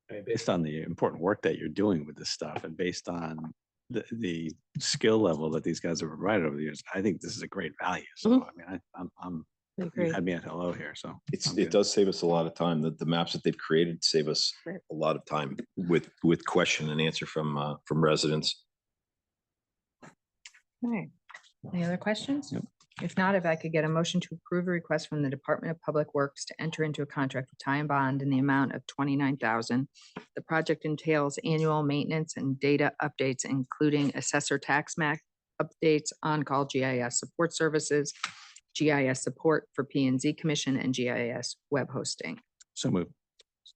I mean, based on the important work that you're doing with this stuff and based on the skill level that these guys have provided over the years, I think this is a great value. So, Mhm. I mean, I'm I you agree. had me at hello here. So I'm It good. does save us a lot of time. The maps that they've created save us Right. a lot of time with question and answer from residents. All right. Any other questions? If not, if I could get a motion to approve a request from the Department of Public Works to enter into a contract with Ty and Bond in the amount of $29,000. The project entails annual maintenance and data updates, including assessor tax map updates, on-call GIS support services, GIS support for P&Z Commission, and GIS web hosting. So move.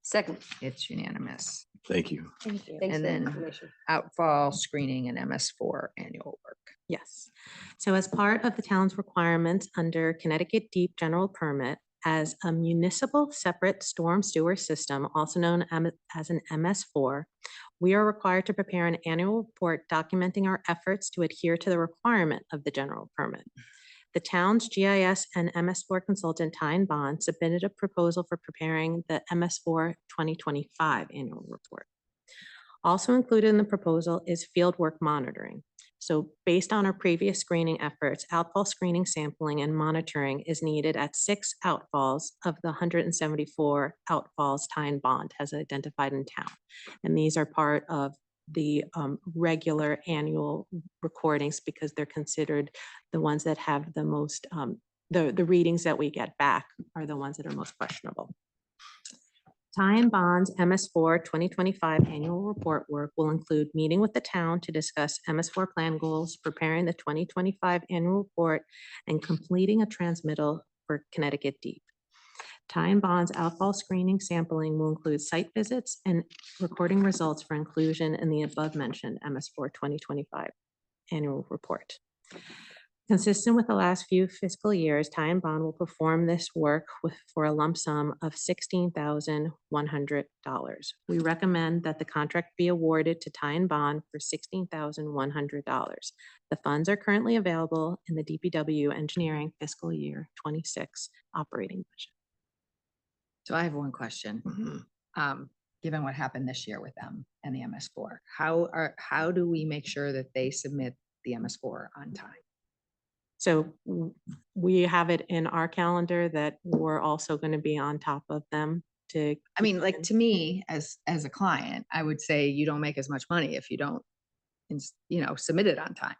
Second. It's unanimous. Thank you. Thank you. Thanks And for the then- information. Outfall screening and MS4 annual work. Yes. So as part of the town's requirements under Connecticut Deep General Permit, as a municipal separate storm sewer system, also known as an MS4, we are required to prepare an annual report documenting our efforts to adhere to the requirement of the general permit. The town's GIS and MS4 consultant, Ty and Bond, submitted a proposal for preparing the MS4 2025 annual report. Also included in the proposal is fieldwork monitoring. So based on our previous screening efforts, outfall screening, sampling, and monitoring is needed at 6 outfalls of the 174 outfalls Ty and Bond has identified in town. And these are part of the regular annual recordings because they're considered the ones that have the most, the readings that we get back are the ones that are most questionable. Ty and Bond's MS4 2025 annual report work will include meeting with the town to discuss MS4 plan goals, preparing the 2025 annual report, and completing a transmittal for Connecticut Deep. Ty and Bond's outfall screening sampling will include site visits and recording results for inclusion in the above-mentioned MS4 2025 annual report. Consistent with the last few fiscal years, Ty and Bond will perform this work for a lump sum of $16,100. We recommend that the contract be awarded to Ty and Bond for $16,100. The funds are currently available in the DPW engineering fiscal year 26 operating budget. So I have one question. Given what happened this year with them and the MS4, how do we make sure that they submit the MS4 on time? So we have it in our calendar that we're also going to be on top of them to. I mean, like, to me, as a client, I would say you don't make as much money if you don't, submit it on time.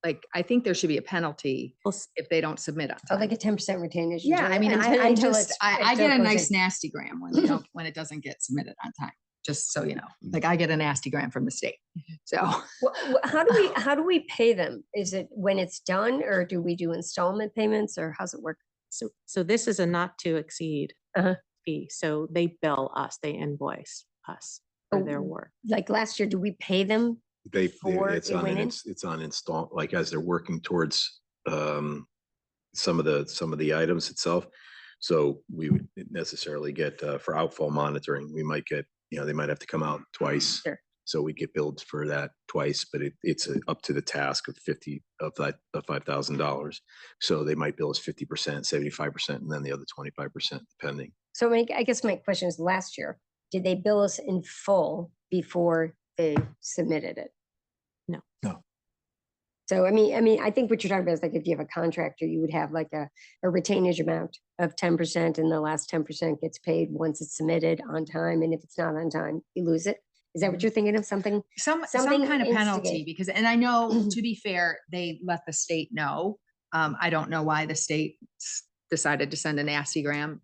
Like, I think there should be a penalty if they don't submit on Oh, time. like a 10% retainage. Yeah, I mean, I until just, it's- I until get it a goes nice in. nasty gram when they don't, when it doesn't get submitted on time, just so you know. Like, I get a nasty gram from the state, so. How do we pay them? Is it when it's done, or do we do installment payments, or how's it work? So this is a not to exceed Uh-huh. fee. So they bill us, they invoice us for their Oh, work. Like last year, do we pay them? Before It's it on went in? it's on install, like as they're working towards some of the items itself. So we would necessarily get for outfall monitoring, we might get, they might have to come out twice. Sure. So we get billed for that twice, but it's up to the task of $5,000. So they might bill us 50%, 75%, and then the other 25% depending. So I guess my question is, last year, did they bill us in full before they submitted it? No. No. So, I mean, I think what you're talking about is like if you have a contractor, you would have like a retainage amount of 10%, and the last 10% gets paid once it's submitted on time. And if it's not on time, you lose it. Is that what you're thinking of? Something Some something kind of penalty, instigate. because, and I know, to be fair, they let the state know. I don't know why the state decided to send a nasty gram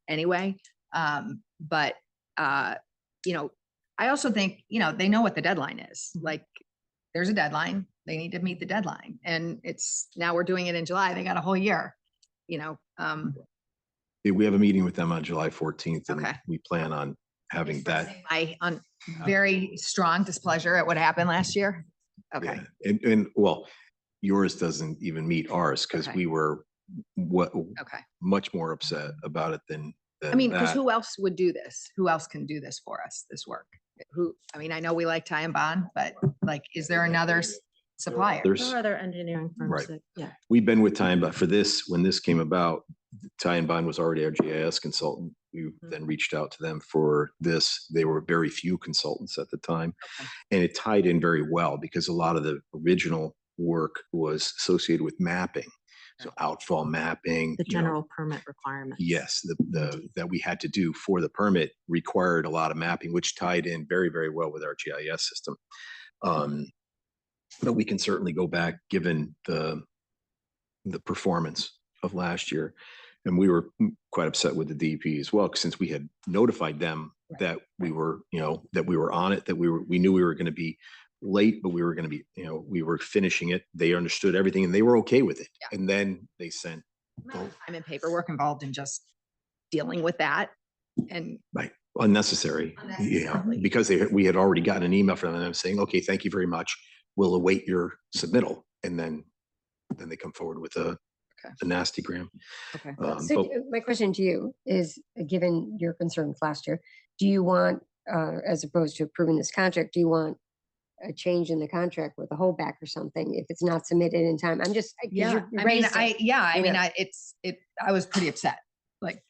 anyway. But I also think, they know what the deadline is. Like, there's a deadline, they need to meet the deadline, and now we're doing it in July, they got a whole year, We have a meeting with them on July 14th and Okay. we plan on having that. on very strong displeasure at what happened last year. Okay. Yeah. And well, yours doesn't even meet ours because Okay. we were Okay. much more upset about it than I mean, because that. who else would do this? Who else can do this for us, this work? I know we like Ty and Bond, but like, is there another supplier? There's- There are other engineering firms Right. that, yeah. We've been with Ty and Bond for this, when this came about, Ty and Bond was already our GIS consultant. We then reached out to them for this. They were very few consultants at the time. Okay. And it tied in very well because a lot of the original work was associated with mapping. So outfall mapping. The general permit requirements. Yes, that we had to do for the permit required a lot of mapping, which tied in very, very well with our GIS system. But we can certainly go back, given the performance of last year. And we were quite upset with the DP as well, since we had notified them that we were, that we were on it, that we knew we were going to be late, but we were going to be, we were finishing it. They understood everything and they were okay with it. Yeah. And then they sent. Time and paperwork involved in just dealing with that, and Right, unnecessary, Unnecessarily. because we had already gotten an email from them saying, okay, thank you very much. We'll await your submittal. And then they come forward with a nasty gram. Okay. So my question to you is, given your concerns last year, do you want, as opposed to approving this contract, do you want a change in the contract with a holdback or something if it's not submitted in time? I'm just, 'cause Yeah, you raised it. I was pretty upset. Like,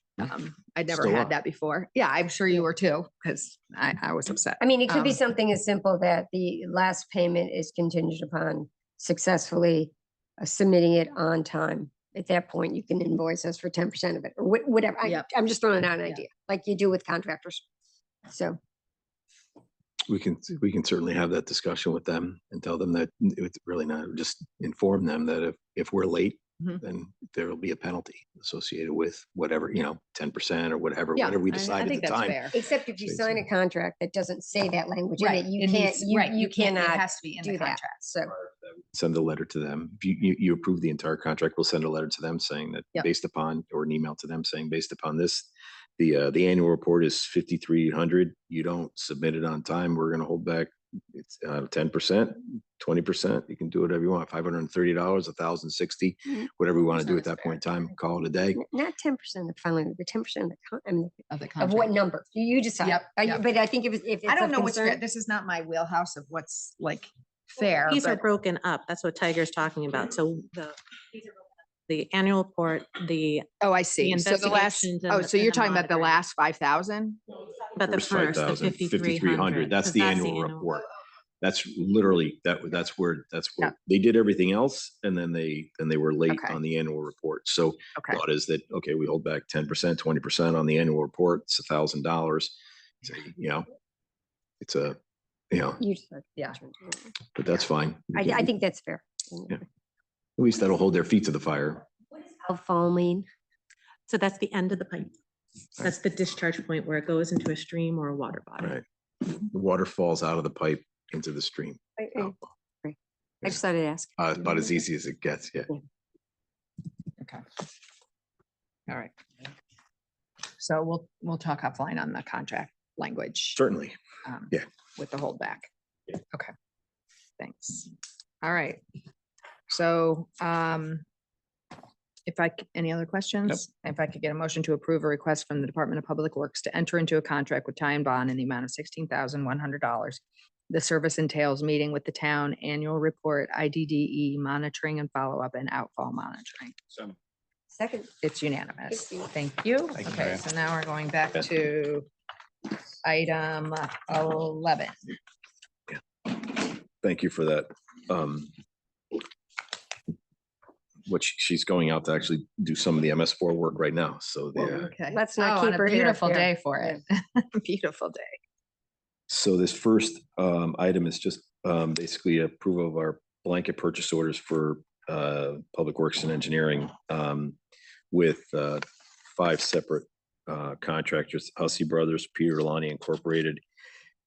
I'd never Still had are. that before. Yeah, I'm sure you were too, because I was upset. I mean, it could be Um, something as simple that the last payment is contingent upon successfully submitting it on time. At that point, you can invoice us for 10% of it, or whatever. Yep. I'm just throwing out an Yeah. idea, like you do with contractors. So, We can certainly have that discussion with them and tell them that it's really not, just inform them that if we're late, Mhm. then there will be a penalty associated with whatever, 10% or whatever Yeah, we I decide at think the that's time. fair. except if you Say sign so. a contract that doesn't say that language in Right. it, you it can't, needs- right, you It cannot has to be in the do that. contract. So, Send a letter to them. If you approve the entire contract, we'll send a letter to them saying that Yep. based upon, or an email to them saying based upon this, the annual report is 5,300. You don't submit it on time, we're going to hold back it's 10%, 20%, you can do whatever you want, $530, $1,060, whatever we want to do at that point in time, call it a day. Not 10% of funding, but 10% of the, I mean, Of the of what contract. number? You decide. Yep, yep. But I think if it's I don't of know what's fair. concern- This is not my wheelhouse of what's like fair, These are but broken up. That's what Tiger's talking about. So the annual report, the, oh, I see. So the last, investigations and oh, the- so and you're the talking about the monitoring. last 5,000? but the First first, the 5,000, 5,300. that's the annual report. That's literally, that's where they did everything else. And then they were late Okay. on the annual report. So Okay. thought is that, okay, we hold back 10%, 20% on the annual report. It's $1,000. So, it's a, You decide. Yeah. but that's fine. I think that's fair. Yeah. At least that'll hold their feet to the fire. Fall mean? So that's the end of the pipe. That's the discharge point where it goes into a stream or a water body. Right. The water falls out of the pipe into the stream. I just thought I'd ask. About as easy as it gets. Yeah. Okay. All right. So we'll talk offline on the contract language. Certainly. Yeah. With the holdback. Yeah. Okay. Thanks. All right. So, any other questions? If I could get a motion to approve a request from the Department of Public Works to enter into a contract with Ty and Bond in the amount of $16,100. The service entails meeting with the town, annual report, IDDE, monitoring and follow-up, and outfall monitoring. Second. It's unanimous. Thank you. Thank you. Thank you, Okay, Maria. so now we're going back to item 11. Thank you for that. What she's going out to actually do some of the MS4 work right now. So Okay. Let's not Oh, keep on her a here. beautiful Yeah. day for it. Beautiful day. So this first item is just basically approval of our blanket purchase orders for Public Works and Engineering with 5 separate contractors: Hussey Brothers, Peter Lonnie Incorporated,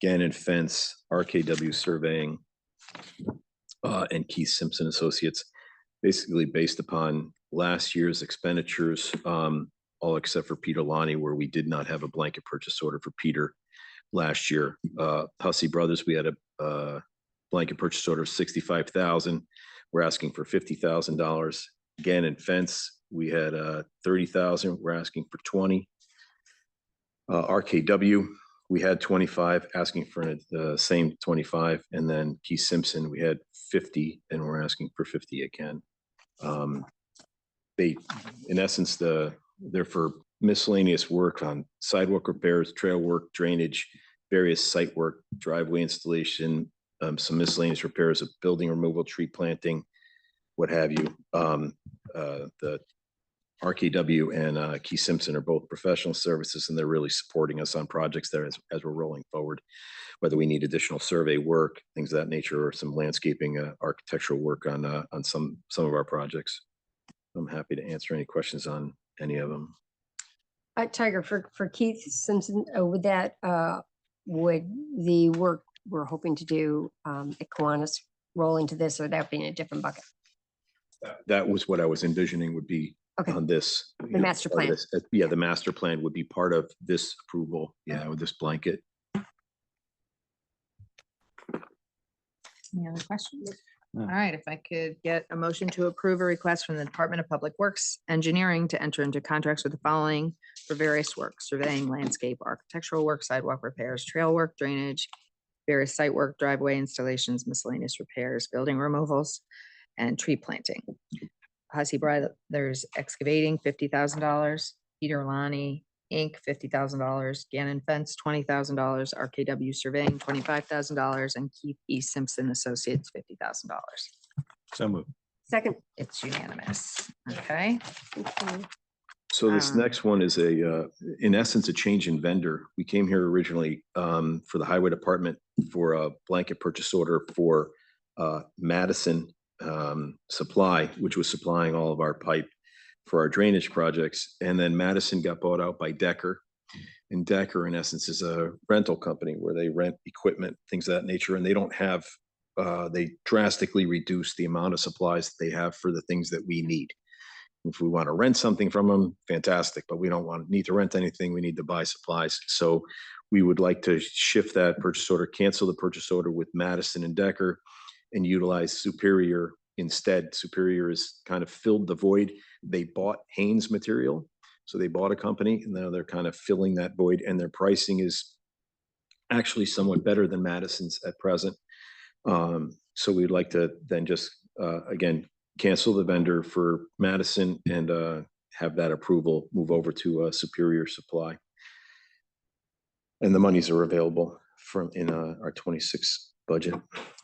Gannon Fence, RKW Surveying, and Keith Simpson Associates. Basically based upon last year's expenditures, all except for Peter Lonnie, where we did not have a blanket purchase order for Peter last year. Hussey Brothers, we had a blanket purchase order of $65,000. We're asking for $50,000. Gannon Fence, we had 30,000. We're asking for 20. RKW, we had 25, asking for the same 25. And then Keith Simpson, we had 50, and we're asking for 50 again. They, in essence, they're for miscellaneous work on sidewalk repairs, trail work, drainage, various site work, driveway installation, some miscellaneous repairs of building removal, tree planting, what have you. The RKW and Keith Simpson are both professional services, and they're really supporting us on projects there as we're rolling forward, whether we need additional survey work, things of that nature, or some landscaping, architectural work on some of our projects. I'm happy to answer any questions on any of them. Tiger, for Keith Simpson, would the work we're hoping to do at Kiwanis roll into this, or that be in a different bucket? That was what I was envisioning would be Okay. on this. The master part of plan. this. Yeah, the master plan would be part of this approval, with this blanket. Any other questions? All right, if I could get a motion to approve a request from the Department of Public Works Engineering to enter into contracts with the following for various work: surveying, landscape, architectural work, sidewalk repairs, trail work, drainage, various site work, driveway installations, miscellaneous repairs, building removals, and tree planting. Hussey Brothers Excavating, $50,000. Peter Lonnie Inc., $50,000. Gannon Fence, $20,000. RKW Surveying, $25,000. And Keith E. Simpson Associates, $50,000. So moved. Second. It's unanimous. Okay. So this Um, next one is in essence, a change in vendor. We came here originally for the highway department for a blanket purchase order for Madison Supply, which was supplying all of our pipe for our drainage projects. And then Madison got bought out by Decker. And Decker, in essence, is a rental company where they rent equipment, things of that nature. And they don't have, they drastically reduce the amount of supplies that they have for the things that we need. If we want to rent something from them, fantastic, but we don't need to rent anything. We need to buy supplies. So we would like to shift that purchase order, cancel the purchase order with Madison and Decker and utilize Superior instead. Superior has kind of filled the void. They bought Haynes Material. So they bought a company and now they're kind of filling that void, and their pricing is actually somewhat better than Madison's at present. So we'd like to then just, again, cancel the vendor for Madison and have that approval move over to Superior Supply. And the monies are available from in our 26 budget.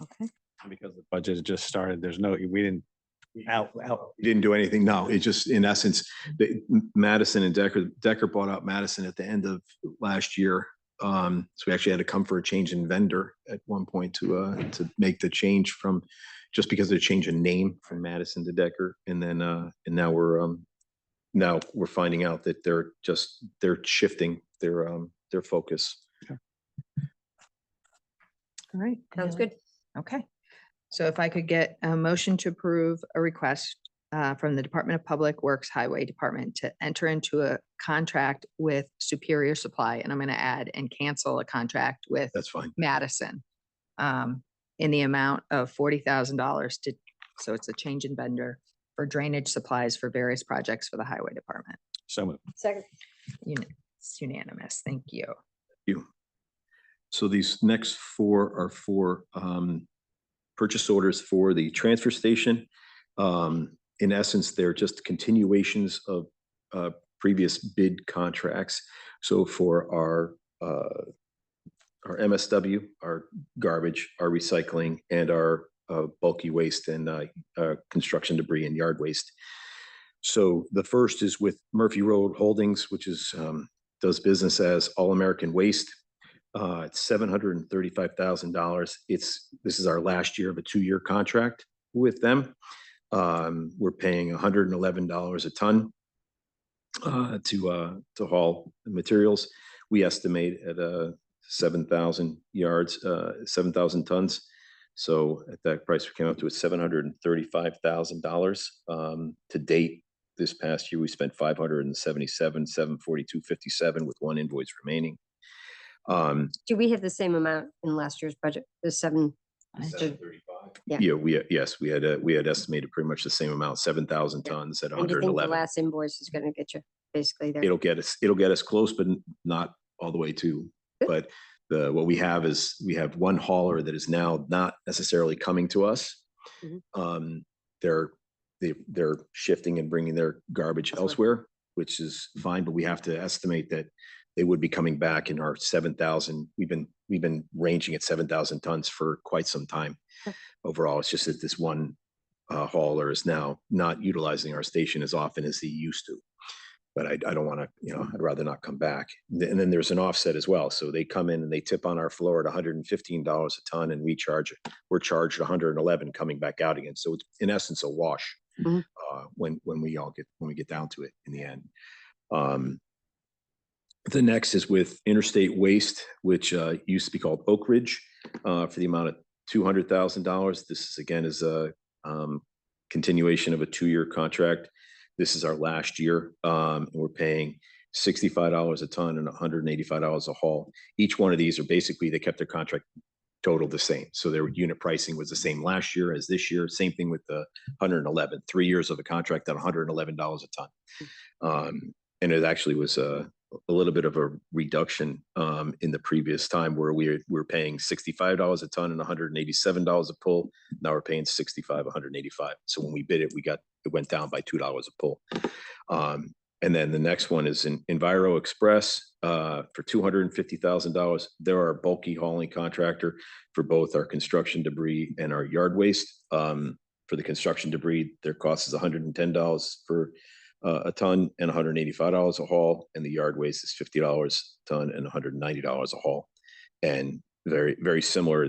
Okay. Because the budget has just started, there's no, we didn't We didn't do anything. No, it just, in essence, Madison and Decker bought out Madison at the end of last year. So we actually had to come for a change in vendor at one point to make the change from, just because of the change in name from Madison to Decker. And then, and now we're finding out that they're shifting their focus. All right. Sounds good. Okay. So if I could get a motion to approve a request from the Department of Public Works Highway Department to enter into a contract with Superior Supply, and I'm going to add and cancel a contract with That's fine. Madison in the amount of $40,000 to, so it's a change in vendor for drainage supplies for various projects for the Highway Department. so moved. Second. It's unanimous. Thank you. So these next four are for purchase orders for the transfer station. In essence, they're just continuations of previous bid contracts. So for our MSW, our garbage, our recycling, and our bulky waste and construction debris and yard waste. So the first is with Murphy Road Holdings, which is does business as All American Waste. It's $735,000. This is our last year of a 2-year contract with them. We're paying $111 a ton to haul materials. We estimate at 7,000 yards, 7,000 tons. So at that price, we came up to $735,000. To date, this past year, we spent $577, $742.57 with one invoice remaining. Do we have the same amount in last year's budget? The 735. Yeah. Yeah, yes, we had estimated pretty much the same amount, 7,000 tons at And do you think the 111. last invoice is going to get you basically there? It'll get us close, but not all the way to. Good. But what we have is we have one hauler that is now not necessarily coming to us. Mhm. They're shifting and bringing their garbage elsewhere, which is fine, but we have to estimate that they would be coming back in our 7,000. We've been ranging at 7,000 tons for quite some time. Overall, it's just that this one hauler is now not utilizing our station as often as he used to. But I don't want to, I'd rather not come back. And then there's an offset as well. So they come in and they tip on our floor at $115 a ton, and we're charged $111 coming back out again. So it's in essence a wash Mhm. when we get down to it in the end. The next is with Interstate Waste, which used to be called Oak Ridge, for the amount of $200,000. This is again is a continuation of a 2-year contract. This is our last year, and we're paying $65 a ton and $185 a haul. Each one of these are basically, they kept their contract total the same. So their unit pricing was the same last year as this year. Same thing with the 111, 3 years of a contract at $111 a ton. And it actually was a little bit of a reduction in the previous time where we were paying $65 a ton and $187 a pull. Now we're paying $65, $185. So when we bid it, it went down by $2 a pull. And then the next one is in Enviro Express for $250,000. They're our bulky hauling contractor for both our construction debris and our yard waste. For the construction debris, their cost is $110 for a ton and $185 a haul, and the yard waste is $50 a ton and $190 a haul. And very, very similar.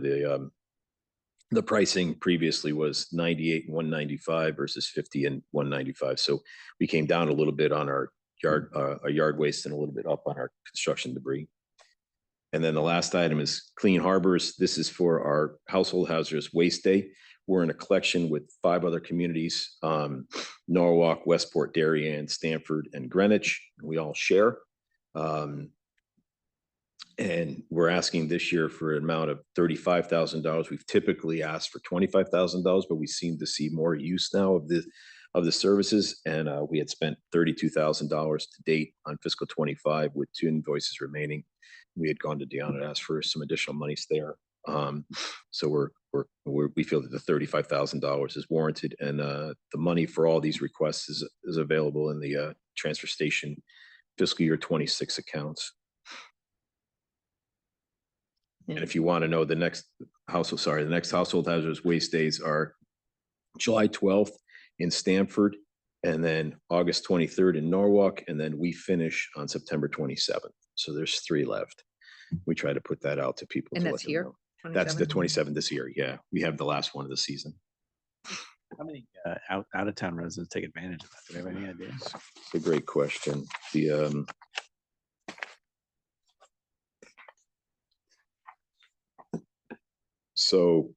The pricing previously was $98 and $195 versus $50 and $195. So we came down a little bit on our yard waste and a little bit up on our construction debris. And then the last item is Clean Harbors. This is for our Household Hazardous Waste Day. We're in a collection with 5 other communities, Norwalk, Westport, Darien, Stanford, and Greenwich. We all share. And we're asking this year for an amount of $35,000. We've typically asked for $25,000, but we seem to see more use now of the services. And we had spent $32,000 to date on fiscal 25 with 2 invoices remaining. We had gone to Deanna to ask for some additional monies there. So we feel that the $35,000 is warranted, and the money for all these requests is available in the transfer station fiscal year 26 accounts. And if you want to know, the next household hazardous waste days are July 12th in Stamford, and then August 23rd in Norwalk, and then we finish on September 27th. So there's 3 left. We try to put that out to people. And to that's let them here? know. That's the 27th this year. Yeah, we have the last one of the season. How many out of town residents take advantage of that? Do we have any ideas? It's a great question. So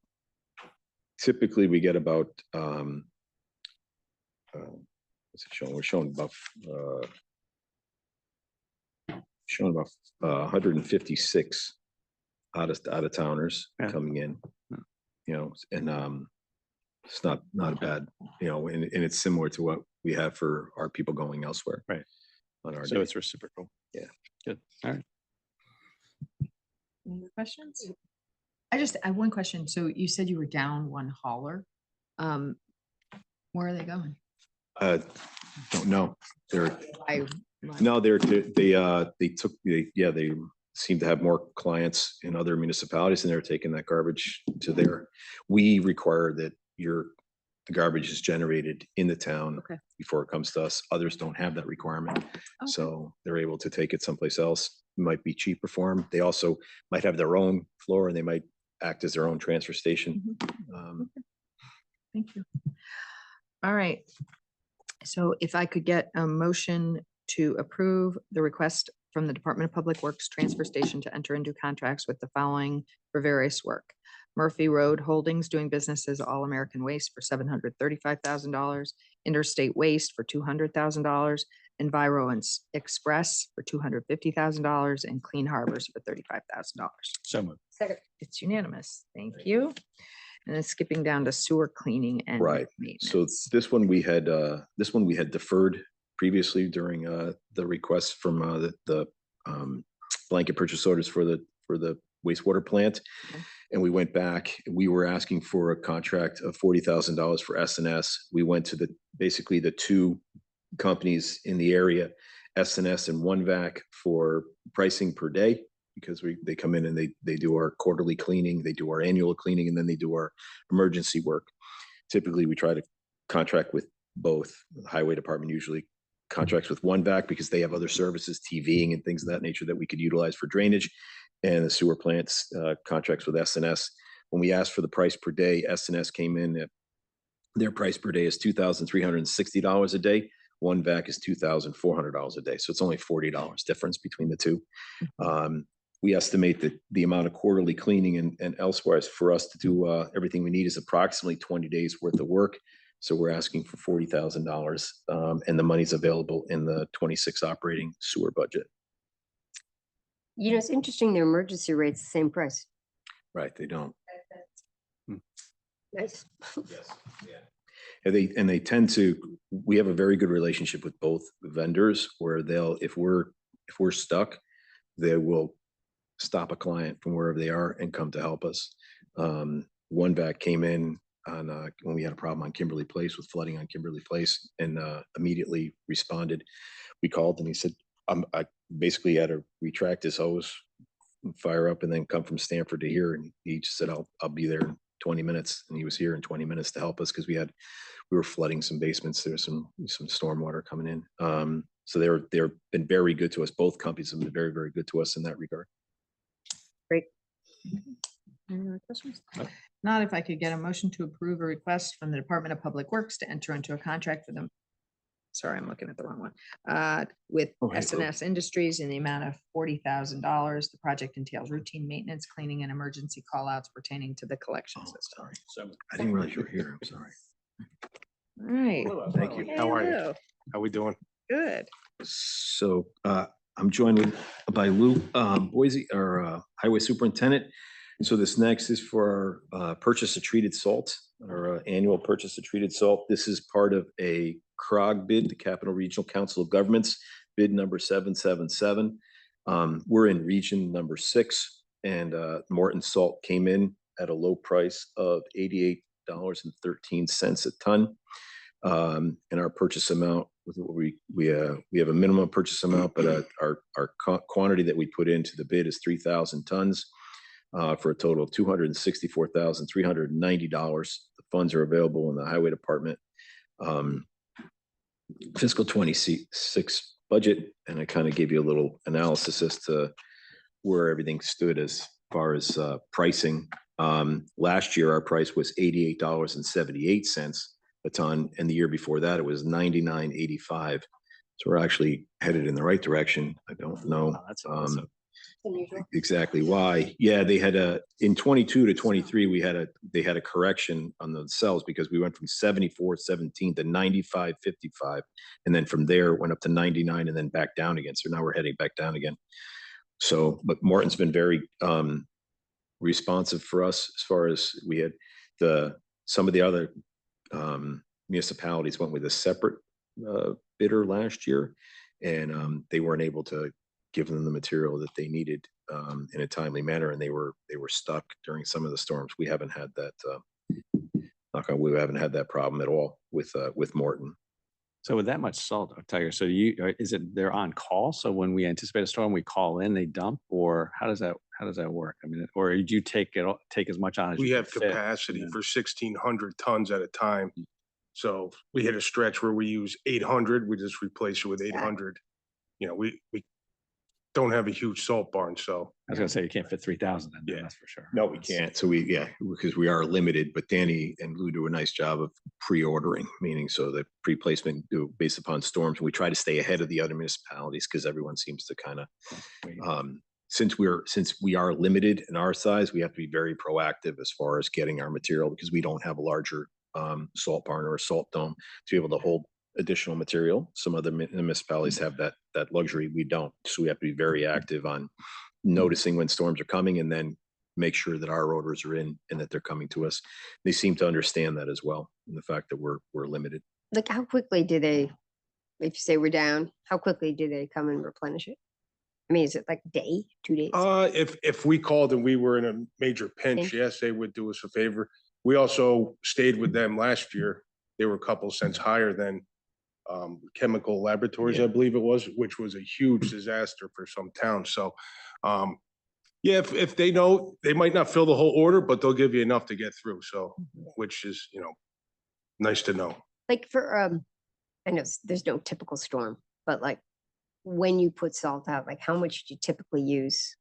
typically we get about what's it showing? We're showing about 156 out of towners Yeah. coming in, and it's not a bad, and it's similar to what we have for our people going elsewhere. Right. On our So day. it's reciprocal. Yeah. Good. All right. Any other questions? I have one question. So you said you were down 1 hauler. Where are they going? Don't know. I, No, they seem to have more clients in other municipalities, and they're taking that garbage to there. We require that the garbage is generated in the town Okay. before it comes to us. Others don't have that requirement. Okay. So they're able to take it someplace else. It might be cheaper for them. They also might have their own floor, and they might act as their own transfer station. Thank you. All right. So if I could get a motion to approve the request from the Department of Public Works Transfer Station to enter into contracts with the following for various work. Murphy Road Holdings doing business as All American Waste for $735,000, Interstate Waste for $200,000, Enviro and Express for $250,000, and Clean Harbors for $35,000. So moved. Second. It's unanimous. Thank you. And then skipping down to sewer cleaning and Right. maintenance. So this one we had deferred previously during the request from the blanket purchase orders for the wastewater plant. Okay. And we went back, we were asking for a contract of $40,000 for S&S. We went to basically the 2 companies in the area, S&S and OneVac, for pricing per day, because they come in and they do our quarterly cleaning, they do our annual cleaning, and then they do our emergency work. Typically, we try to contract with both. The highway department usually contracts with OneVac because they have other services, TVing and things of that nature that we could utilize for drainage. And the sewer plants contracts with S&S. When we asked for the price per day, S&S came in at their price per day is $2,360 a day. OneVac is $2,400 a day. So it's only $40 difference between the 2. We estimate that the amount of quarterly cleaning and elsewhere for us to do everything we need is approximately 20 days worth of work. So we're asking for $40,000, and the money's available in the 26 operating sewer budget. It's interesting, their emergency rate's the same price. Right, they don't. Nice. Yes. Yeah. And they tend to, we have a very good relationship with both vendors where if we're stuck, they will stop a client from wherever they are and come to help us. OneVac came in on when we had a problem on Kimberly Place with flooding on Kimberly Place, and immediately responded. We called and he said, I basically had to retract his hose, fire up, and then come from Stanford to here. And he just said, I'll be there in 20 minutes. And he was here in 20 minutes to help us because we were flooding some basements. There was some stormwater coming in. So they've been very good to us. Both companies have been very, very good to us in that regard. Great. Any other questions? Not if I could get a motion to approve a request from the Department of Public Works to enter into a contract for them sorry, I'm looking at the wrong one, with Oh, hey, Lou. S&S Industries in the amount of $40,000. The project entails routine maintenance, cleaning, and emergency callouts pertaining to the collection Oh, system. sorry. I didn't realize you were here. I'm sorry. All right. Thank you. How are you? Hello. How we doing? Good. So I'm joined by Lou Boise, our Highway Superintendent. So this next is for our purchase of treated salt, our annual purchase of treated salt. This is part of a CROG bid, the Capital Regional Council of Governments, bid number 777. We're in region number 6, and Morton Salt came in at a low price of $88.13 a ton. And our purchase amount, we have a minimum purchase amount, but our quantity that we put into the bid is 3,000 tons for a total of $264,390. The funds are available in the Highway Department fiscal 26 budget, and I kind of gave you a little analysis as to where everything stood as far as pricing. Last year, our price was $88.78 a ton, and the year before that, it was $99.85. So we're actually headed in the right direction. I don't know exactly why. Yeah, they had in 22 to 23, they had a correction on the cells because we went from 74.17 to 95.55, and then from there went up to 99 and then back down again. So now we're heading back down again. So, but Morton's been very responsive for us as far as we had some of the other municipalities went with a separate bidder last year, and they weren't able to give them the material that they needed in a timely manner, and they were stuck during some of the storms. We haven't had that. Knock on wood, we haven't had that problem at all with Morton. So with that much salt, Tiger, so they're on call? So when we anticipate a storm, we call in, they dump, or how does that work? I mean, or did you take as much on as We you have could fit? capacity Yeah. for 1,600 tons at a time. So we hit a stretch where we use 800, we just replace it with 800. You know, we don't have a huge salt barn, so. I was gonna say you can't fit 3,000 in there, Yeah. that's for sure. No, we can't. So because we are limited, but Danny and Lou do a nice job of pre-ordering, meaning so that pre-placement based upon storms. We try to stay ahead of the other municipalities because everyone seems to kind of, since we are limited in our size, we have to be very proactive as far as getting our material because we don't have a larger salt barn or a salt dome to be able to hold additional material. Some other municipalities have that luxury. We don't. So we have to be very active on noticing when storms are coming and then make sure that our orders are in and that they're coming to us. They seem to understand that as well, and the fact that we're limited. Like, how quickly do they, if you say we're down, how quickly do they come and replenish it? I mean, is it like a day, 2 days? If we called and we were in a major pinch, Pinch? yes, they would do us a favor. We also stayed with them last year. They were a couple cents higher than Chemical Laboratories, I believe it was, which was a huge disaster for some towns. So, yeah, if they know, they might not fill the whole order, but they'll give you enough to get through. So, which is, nice to know. Like for, I know there's no typical storm, but like when you put salt out, like how much do you typically use?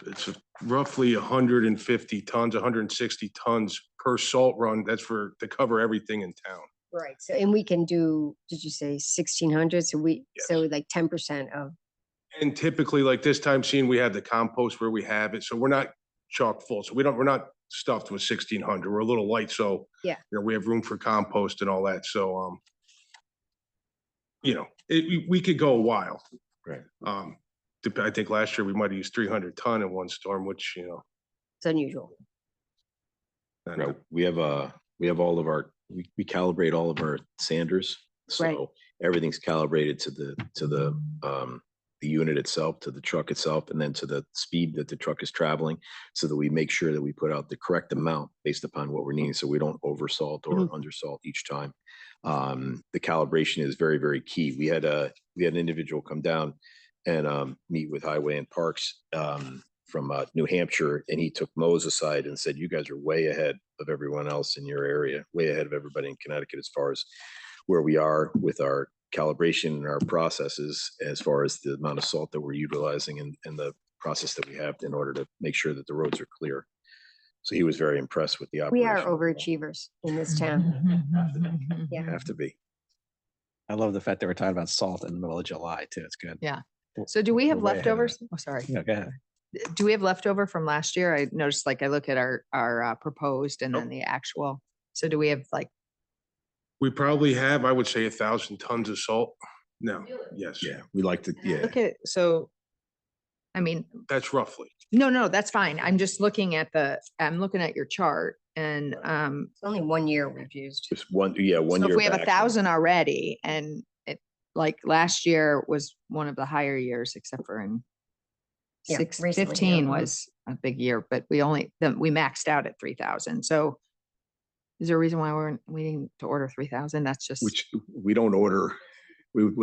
It's roughly 150 tons, 160 tons per salt run. That's to cover everything in town. Right. So, and we can do, did you say 1,600? So so like 10% of. And typically like this time seeing, we have the compost where we have it. So we're not chock full. So we're not stuffed with 1,600. We're a little light. So, Yeah. We have room for compost and all that. So, we could go a while. Right. I think last year we might have used 300 ton in one storm, which, It's unusual. Right. We have all of our, we calibrate all of our sanders. Right. So everything's calibrated to the unit itself, to the truck itself, and then to the speed that the truck is traveling, so that we make sure that we put out the correct amount based upon what we're needing, so we don't oversalt or undersalt each time. The calibration is very, very key. We had an individual come down and meet with Highway and Parks from New Hampshire, and he took Mo's aside and said, "You guys are way ahead of everyone else in your area, way ahead of everybody in Connecticut as far as where we are with our calibration and our processes, as far as the amount of salt that we're utilizing and the process that we have in order to make sure that the roads are clear." So he was very impressed with the operation. We are overachievers in this town. Yeah. Have to be. I love the fact that we're talking about salt in the middle of July too. It's good. Yeah. So do we have We're way ahead of leftovers? Oh, sorry. Yeah, go ahead. Do we have leftover from last year? I noticed, like, I look at our proposed and then Nope. the actual. So do we have like, We probably have, I would say, 1,000 tons of salt. No, yes, Yeah, we like to, yeah. look at, so, I mean, that's roughly. no, that's fine. I'm just looking at I'm looking at your chart and, It's only 1 year we've used. Just one, yeah, one so year. if we have back. 1,000 already and it, like, last year was one of the higher years except for in Yeah, recently, yeah. 15 was a big year, but we maxed out at 3,000. So is there a reason why we're waiting to order 3,000? That's just, Which we don't order.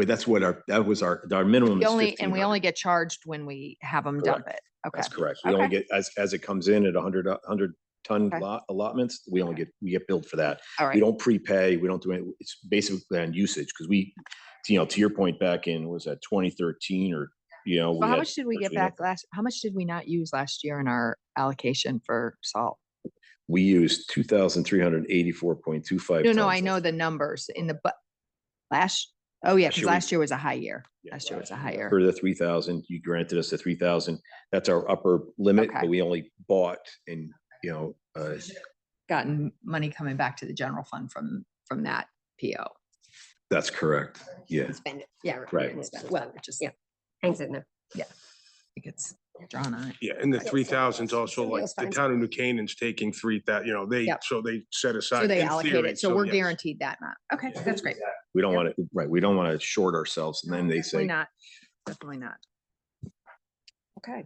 That's what that was our minimum. we is only 1,500. get charged when we have them dump it. Okay. That's correct. We only Okay. get, as it comes in at 100 ton Okay. allotments, we get billed for that. All We right. don't prepay. We don't do it. It's basically on usage because to your point back in, was that 2013 or, So we how had much did we get virtually nothing. back how much did we not use last year in our allocation for salt? We used 2,384.25. No, I know the numbers in the, oh yeah, because last year was a high year. Last year was a high year. For the 3,000, you granted us the 3,000. That's our upper limit, Okay. but we only bought and, Gotten money coming back to the general fund from that PO. that's correct. Yeah. Spend it. Yeah. Right. Well, it just, Yeah. Hangs in there. it gets drawn on it. Yeah, and the Okay, so 3,000's also somebody like else the finds town of New Canaan's taking 3,000, Yep. so they set aside. So they in allocate theory, it. So we're yes. guaranteed that amount. Okay, that's great. We don't want to, right. We don't want to short ourselves. And then they Definitely say, not. Definitely not. Okay.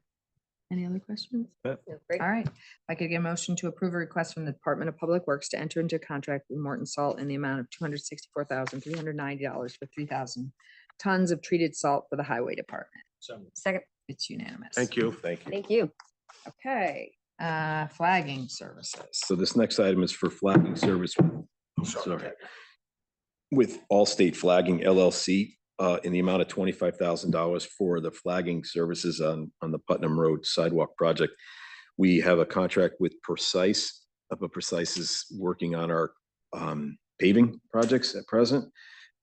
Any other questions? Yeah, great. All right. If I could get a motion to approve a request from the Department of Public Works to enter into a contract with Morton Salt in the amount of $264,390 for 3,000 tons of treated salt for the Highway Department. Second, It's unanimous. Thank you. thank you. thank you. Okay, flagging services. So this next item is for flagging service. Sorry. With Allstate Flagging LLC, in the amount of $25,000 for the flagging services on the Putnam Road sidewalk project. We have a contract with Precise, but Precise is working on our paving projects at present.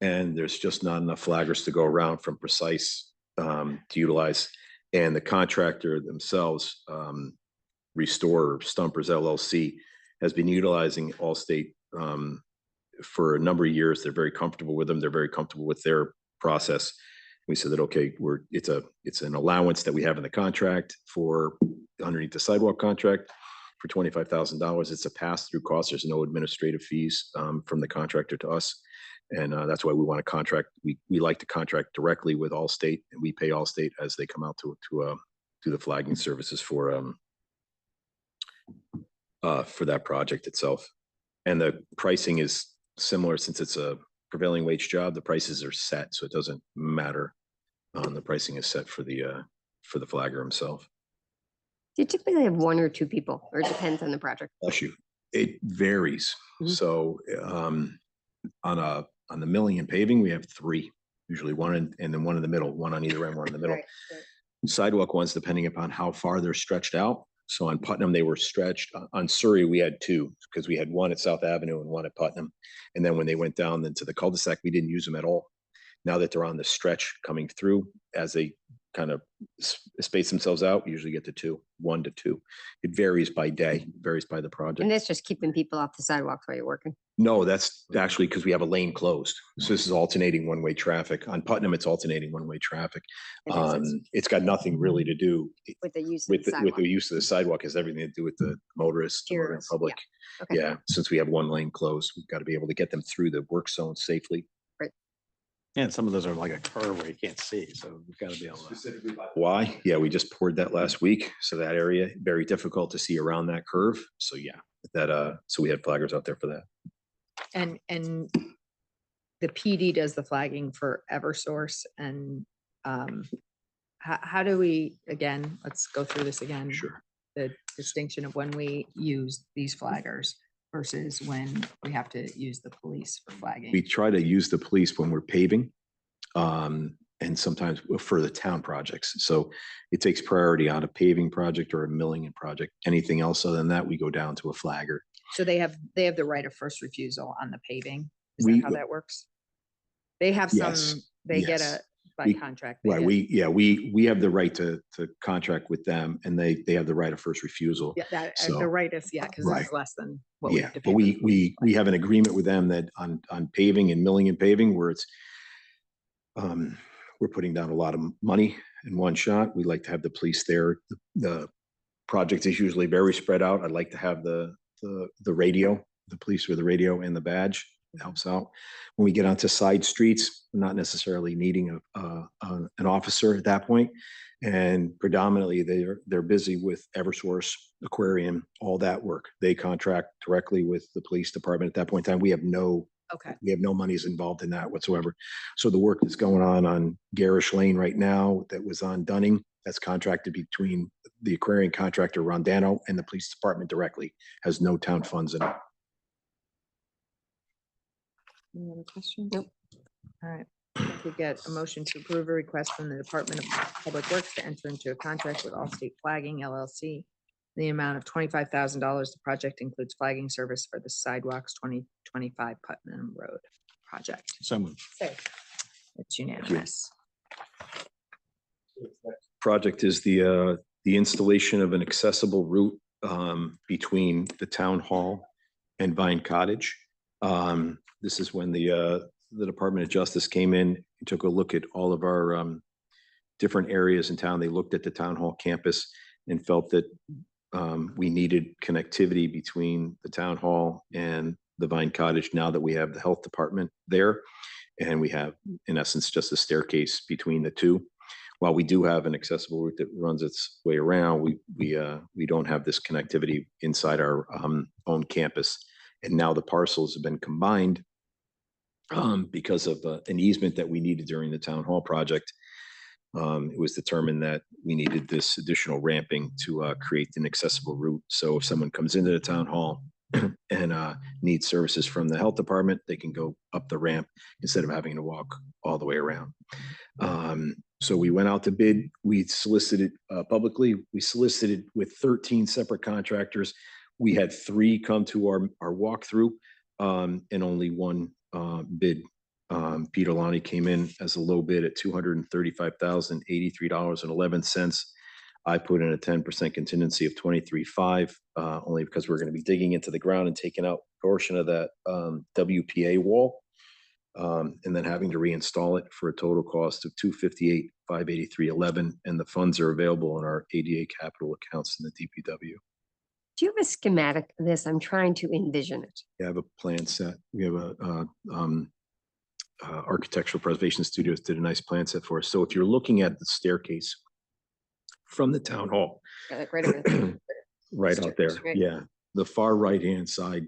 And there's just not enough flaggers to go around from Precise to utilize. And the contractor themselves, Restore Stumpers LLC, has been utilizing Allstate for a number of years. They're very comfortable with them. They're very comfortable with their process. We said that, okay, it's an allowance that we have in the contract for underneath the sidewalk contract for $25,000. It's a pass-through cost. There's no administrative fees from the contractor to us. And that's why we want to contract. We like to contract directly with Allstate, and we pay Allstate as they come out to do the flagging services for that project itself. And the pricing is similar since it's a prevailing wage job. The prices are set, so it doesn't matter. The pricing is set for the flagger himself. Do you typically have 1 or 2 people, or it depends on the project? Bless you. It varies. Mhm. So on the milling and paving, we have 3, usually one and then one in the middle, one on either end, one in the middle. Right, right. Sidewalk ones, depending upon how far they're stretched out. So on Putnam, they were stretched. On Surrey, we had 2 because we had one at South Avenue and one at Putnam. And then when they went down into the cul-de-sac, we didn't use them at all. Now that they're on the stretch coming through, as they kind of space themselves out, we usually get to 1 to 2. It varies by day, varies by the project. And that's just keeping people off the sidewalks while you're working. No, that's actually because we have a lane closed. So this is alternating one-way traffic. On Putnam, it's alternating one-way traffic. That makes sense. It's got nothing really to do With the use of with the the sidewalk. use of the sidewalk. Has everything to do with the motorists, the motoring Cheers, public. Okay. Yeah, since we have one lane closed, we've got to be able to get them through the work zone safely. Yeah, and some of those are like a curve where you can't see, so we've got to be able to. Why? Yeah, we just poured that last week. So that area, very difficult to see around that curve. So yeah, so we had flaggers out there for that. And the PD does the flagging for Eversource and how do we, again, let's go through this again. Sure. The distinction of when we use these flaggers versus when we have to use the police for flagging. We try to use the police when we're paving, and sometimes for the town projects. So it takes priority on a paving project or a milling project. Anything else other than that, we go down to a flagger. So they have the right of first refusal on the paving. Is We- that how that works? They have some, Yes, they get yes. a, by We- contract. they Right, get- we have the right to contract with them, and they have the right of first refusal. Yeah, that, So, the right is, yeah, because this is right. less than what we Yeah, have to pay. but for the we have an agreement with them that on paving and milling and paving where it's we're putting down a lot of money in one shot. We like to have the police there. The project is usually very spread out. I'd like to have the radio, the police with the radio and the badge. It helps out. When we get onto side streets, we're not necessarily needing an officer at that point. And predominantly they're busy with Eversource, Aquarium, all that work. They contract directly with the police department at that point in time. We have no monies involved in that whatsoever. So the work that's going on Garish Lane right now that was on Dunning, that's contracted between the Aquarium contractor Rondano and the police department directly, has no town funds in it. Any other questions? Nope. All right. I could get a motion to approve a request from the Department of Public Works to enter into a contract with Allstate Flagging LLC. The amount of $25,000. The project includes flagging service for the sidewalks 2025 Putnam Road project. So moved. It's unanimous. Project is the installation of an accessible route between the town hall and Vine Cottage. This is when the Department of Justice came in and took a look at all of our different areas in town. They looked at the town hall campus and felt that we needed connectivity between the town hall and the Vine Cottage now that we have the health department there. And we have, in essence, just a staircase between the two. While we do have an accessible route that runs its way around, we don't have this connectivity inside our own campus. And now the parcels have been combined because of an easement that we needed during the town hall project. It was determined that we needed this additional ramping to create an accessible route. So if someone comes into the town hall and needs services from the health department, they can go up the ramp instead of having to walk all the way around. So we went out to bid. We solicited publicly. We solicited with 13 separate contractors. We had 3 come to our walkthrough and only one bid. Peter Lonnie came in as a low bid at $235,083.11. I put in a 10% contingency of 23.5, only because we're going to be digging into the ground and taking out a portion of that WPA wall, and then having to reinstall it for a total cost of $258,583.11. And the funds are available in our ADA capital accounts in the DPW. Do you have a schematic of this? I'm trying to envision it. We have a plan set. We have a Architectural Preservation Studios did a nice plan set for us. So if you're looking at the staircase from the town hall, Like right over there. right out there, Staircase, right. yeah, the far right-hand side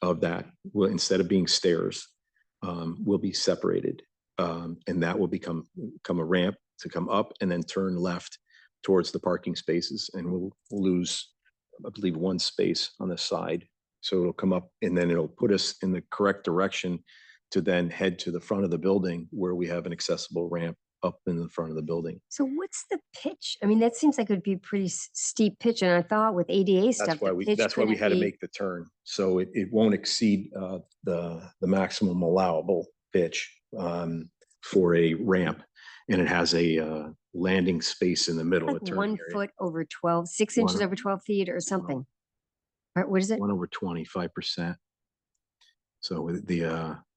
of that will, instead of being stairs, will be separated, and that will become a ramp to come up and then turn left towards the parking spaces, and we'll lose, I believe, 1 space on the side. So it'll come up and then it'll put us in the correct direction to then head to the front of the building where we have an accessible ramp up in the front of the building. So what's the pitch? I mean, that seems like it would be a pretty steep pitch. And I thought with ADA stuff, That's why we had to make the turn. So it won't exceed the maximum allowable pitch for a ramp. And it has a landing space in the middle. like a turning 1 area. foot over 12, 6 inches One- over 12 feet or something. Right, what is it? 1 over 25%. So with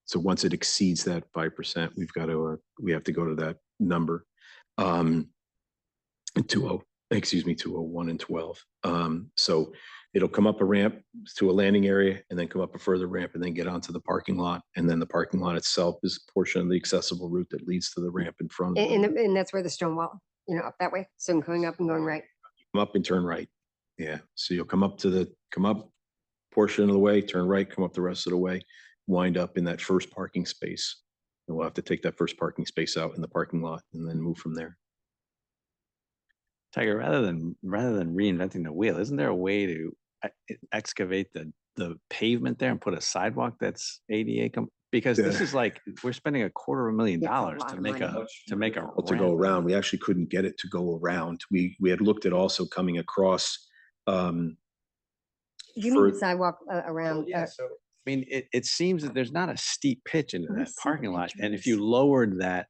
so once it exceeds that 5%, we have to go to that number. 201 and 12. So it'll come up a ramp to a landing area and then come up a further ramp and then get onto the parking lot. And then the parking lot itself is a portion of the accessible route that leads to the ramp in front of it. And that's where the stone wall, up that way. So I'm going up and going right. Come up and turn right. Yeah. So you'll come up portion of the way, turn right, come up the rest of the way, wind up in that first parking space. And we'll have to take that first parking space out in the parking lot and then move from there. Tiger, rather than reinventing the wheel, isn't there a way to excavate the pavement there and put a sidewalk that's ADA because this is like we're spending $250,000 to make a to go around. We actually couldn't get it to go around. We had looked at also coming across. You mean the sidewalk around? mean, it seems that there's not a steep pitch into Let me that see parking what lot. And if address. you lowered that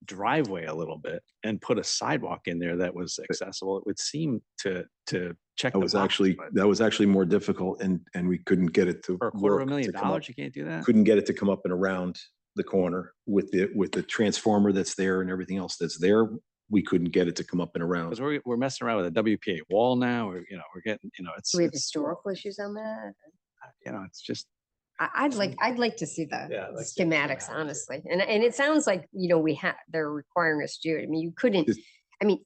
driveway a little bit and put a sidewalk in there that was accessible, it would seem to check. That the was box, actually, but that was actually more difficult and we couldn't get it to For $250,000, work to come up. you can't do that? Couldn't get it to come up and around the corner with the transformer that's there and everything else that's there. We couldn't get it to come up and around. Because we're messing around with a WPA wall now, or, we're getting, it's, Do we have it's, historical issues on that? it's just, I'd like to see the Yeah, I'd like to see the schematics, schematics. honestly. And it sounds like, they're requiring us to do it. I mean, you couldn't, This- I mean,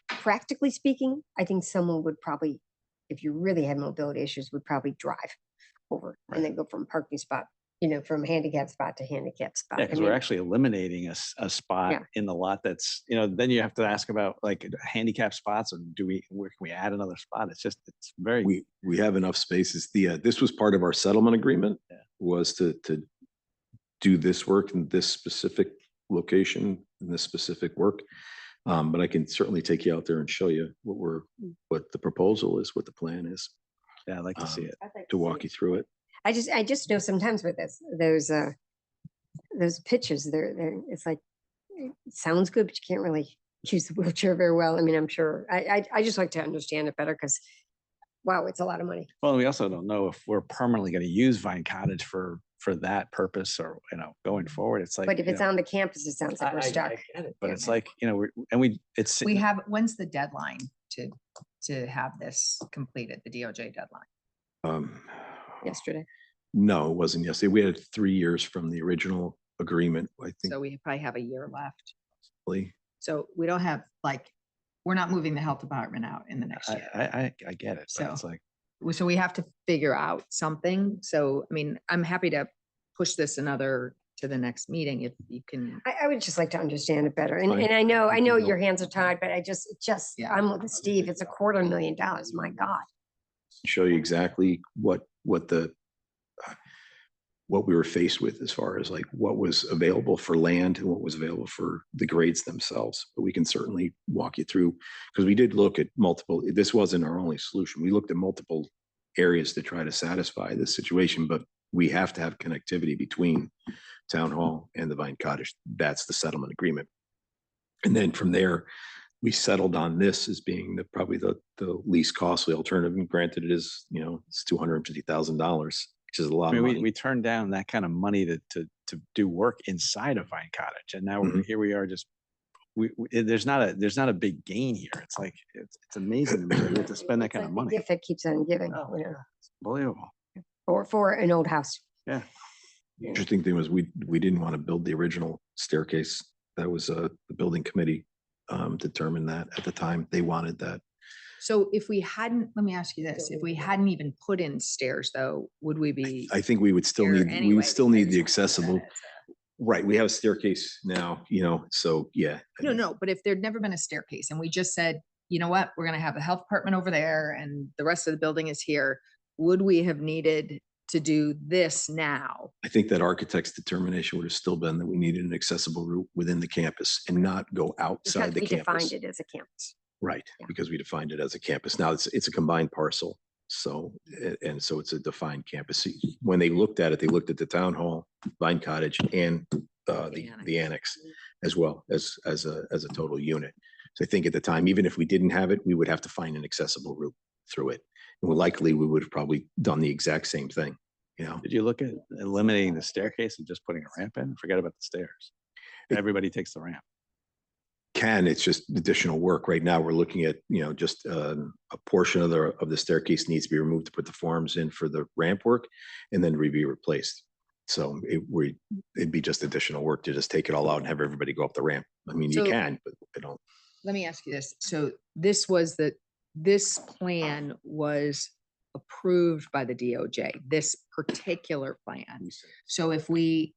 practically speaking, I think someone would probably, if you really had mobility issues, would probably drive over and then go from parking spot, from handicap spot to handicap spot. yeah, I because we're mean, actually eliminating a spot Yeah. in the lot that's, then you have to ask about like handicap spots, or where can we add another spot? It's just, it's very. We have enough spaces. This was part of our settlement agreement, Yeah. was to do this work in this specific location, in this specific work. But I can certainly take you out there and show you what the proposal is, what the plan is, Yeah, I'd like to see it. I'd like to see walk it. you through it. I just know sometimes with those pictures, it's like, it sounds good, but you can't really use the wheelchair very well. I mean, I'm sure, I just like to understand it better because, wow, it's a lot of money. Well, we also don't know if we're permanently going to use Vine Cottage for that purpose, or, going forward. It's like. But if it's on the campus, it sounds like we're stuck. But Yeah. it's like, it's. We have, when's the deadline to have this completed, the DOJ deadline? Yesterday. No, it wasn't yesterday. We had 3 years from the original agreement, I think. So we probably have a year left. Probably. So we don't have, we're not moving the health department out in the next year. I get it, but it's So- like, So we have to figure out something. So, I mean, I'm happy to push this to the next meeting if you can. I would just like to understand it better. And, Fine. and I know We can go. your hands are tied, but Yeah. I'm with Steve. It's $250,000. My God. Show you exactly what we were faced with as far as like what was available for land and what was available for the grades themselves. But we can certainly walk you through, because we did look at multiple, this wasn't our only solution. We looked at multiple areas to try to satisfy this situation, but we have to have connectivity between Town Hall and the Vine Cottage. That's the settlement agreement. And then from there, we settled on this as being probably the least costly alternative. And granted, it is, it's $250,000, which is a lot I of mean, money. we turned down that kind of money to do work inside of Vine Cottage, and now here we are. Just there's not a big gain here. It's like it's amazing to me that we have to spend that It's kind of like the money. gift that keeps on giving, Oh, It's unbelievable. for an old house. Yeah. The interesting thing was we didn't want to build the original staircase. That was the building committee determined that at the time. They wanted that. So if we hadn't, let me ask you this, if we hadn't even put in stairs though, would we be? I think we would still here need, we anyway? would still need the Because we accessible. said Right, we have a staircase now, so yeah. No, but if there'd never been a staircase and we just said, you know what, we're gonna have the health department over there and the rest of the building is here, would we have needed to do this now? I think that architect's determination would have still been that we needed an accessible route within the campus and not go outside Because the we defined campus. it as a campus. Right, Yeah. because we defined it as a campus. Now it's a combined parcel. So, and so it's a defined campus. When they looked at it, they looked at the town hall, Vine Cottage, and the annex as well as a total unit. So I think at the time, even if we didn't have it, we would have to find an accessible route through it. And likely we would have probably done the exact same thing, Did you look at eliminating the staircase and just putting a ramp in? Forget about the stairs. Everybody takes the ramp. It's just additional work. Right now, we're looking at, just a portion of the staircase needs to be removed to put the forms in for the ramp work and then be replaced. So it'd be just additional work to just take it all out and have everybody go up the ramp. I mean, you So- can, but I don't. Let me ask you this. So this plan was approved by the DOJ, this particular plan. So if we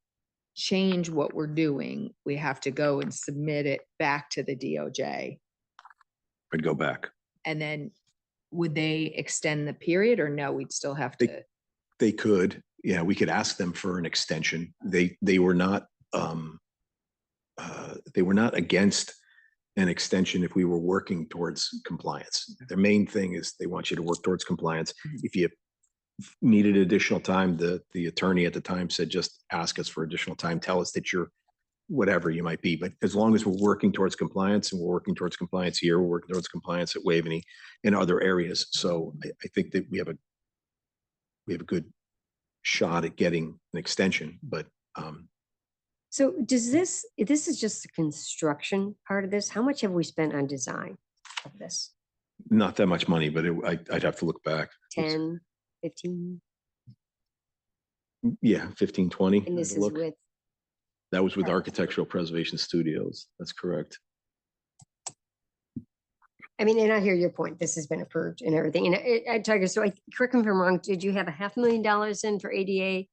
change what we're doing, we have to go and submit it back to the DOJ. I'd go back. And then would they extend the period or no, we'd still have to? They could, we could ask them for an extension. They were not against an extension if we were working towards compliance. Their main thing is they want you to work towards compliance. If you needed additional time, the attorney at the time said, just ask us for additional time. Tell us that you're whatever you might be. But as long as we're working towards compliance, and we're working towards compliance here, we're working towards compliance at Waveney and other areas. So I think that we have a good shot at getting an extension, but So does this is just the construction part of this? How much have we spent on design of this? not that much money, but I'd have to look back. 10, 15? Yeah, 15, 20. And this I'd is look. with, That was with Architectural Preservation Studios. That's correct. I mean, and I hear your point. This has been approved and everything. And I Tiger, so correct me if I'm wrong, did you have $500,000 in for ADA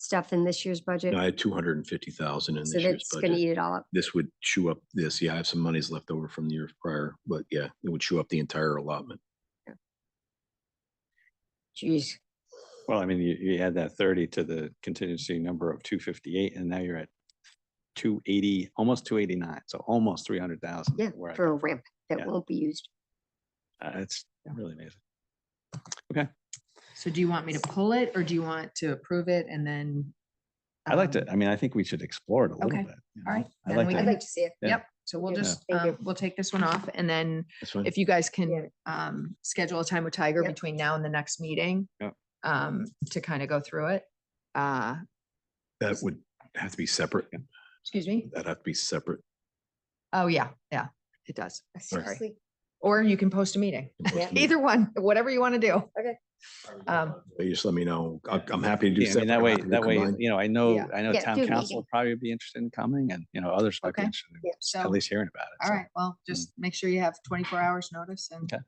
stuff in this year's budget? I had 250,000 in So this year's that's gonna budget. eat it all up. This would chew up this. Yeah, I have some monies left over from the years prior, but yeah, it would chew up the entire allotment. Jeez. Well, I mean, you add that 30 to the contingency number of 258, and now you're at 280, almost 289, so almost 300,000. Yeah, We're at. for a ramp that Yeah. won't be used. It's really amazing. Okay, So do you want me to pull it or do you want to approve it and then? I like to, I mean, I think we should explore it a little Okay. bit. you All know? right, I then like we to- I'd can- like to see it. Yeah. Yep, so we'll Yeah. just, Thank you. we'll take this one off and then That's fine. if you guys Yeah. can schedule a time with Tiger Yep. between now and the next meeting. Yep. To kind of go through it. That would have to be separate. Excuse me? That'd have to be separate. Oh, yeah, it does. Sorry. Seriously? Or you can post a meeting. Yeah. Either one, whatever you want to do. Okay. You just let me know. I'm happy to do. Yeah, I mean, separate. I'm happy to that way, combine. you know, I know Yeah. Yeah, do town a council meeting. will probably be interested in coming and, you know, others might be Okay. interested in Yeah. So, at least hearing about it. all so. right, well, just make sure you have 24 hours notice and. Okay.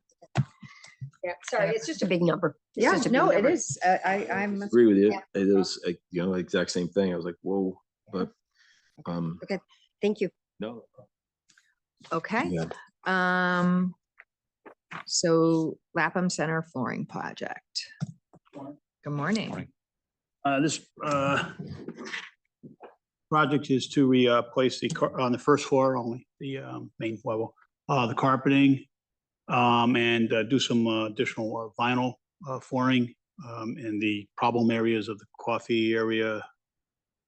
Yeah, sorry, it's just a big number. It's Yeah, just a big no, it number. is. I'm. Agree with you. Yeah. It was, you know, exact same thing. I was like, whoa, but, Thank you. no. Okay. Yeah. So Lapham Center flooring project. Good morning. Morning. This project is to replace on the first floor only, the main level, the carpeting, and do some additional vinyl flooring in the problem areas of the coffee area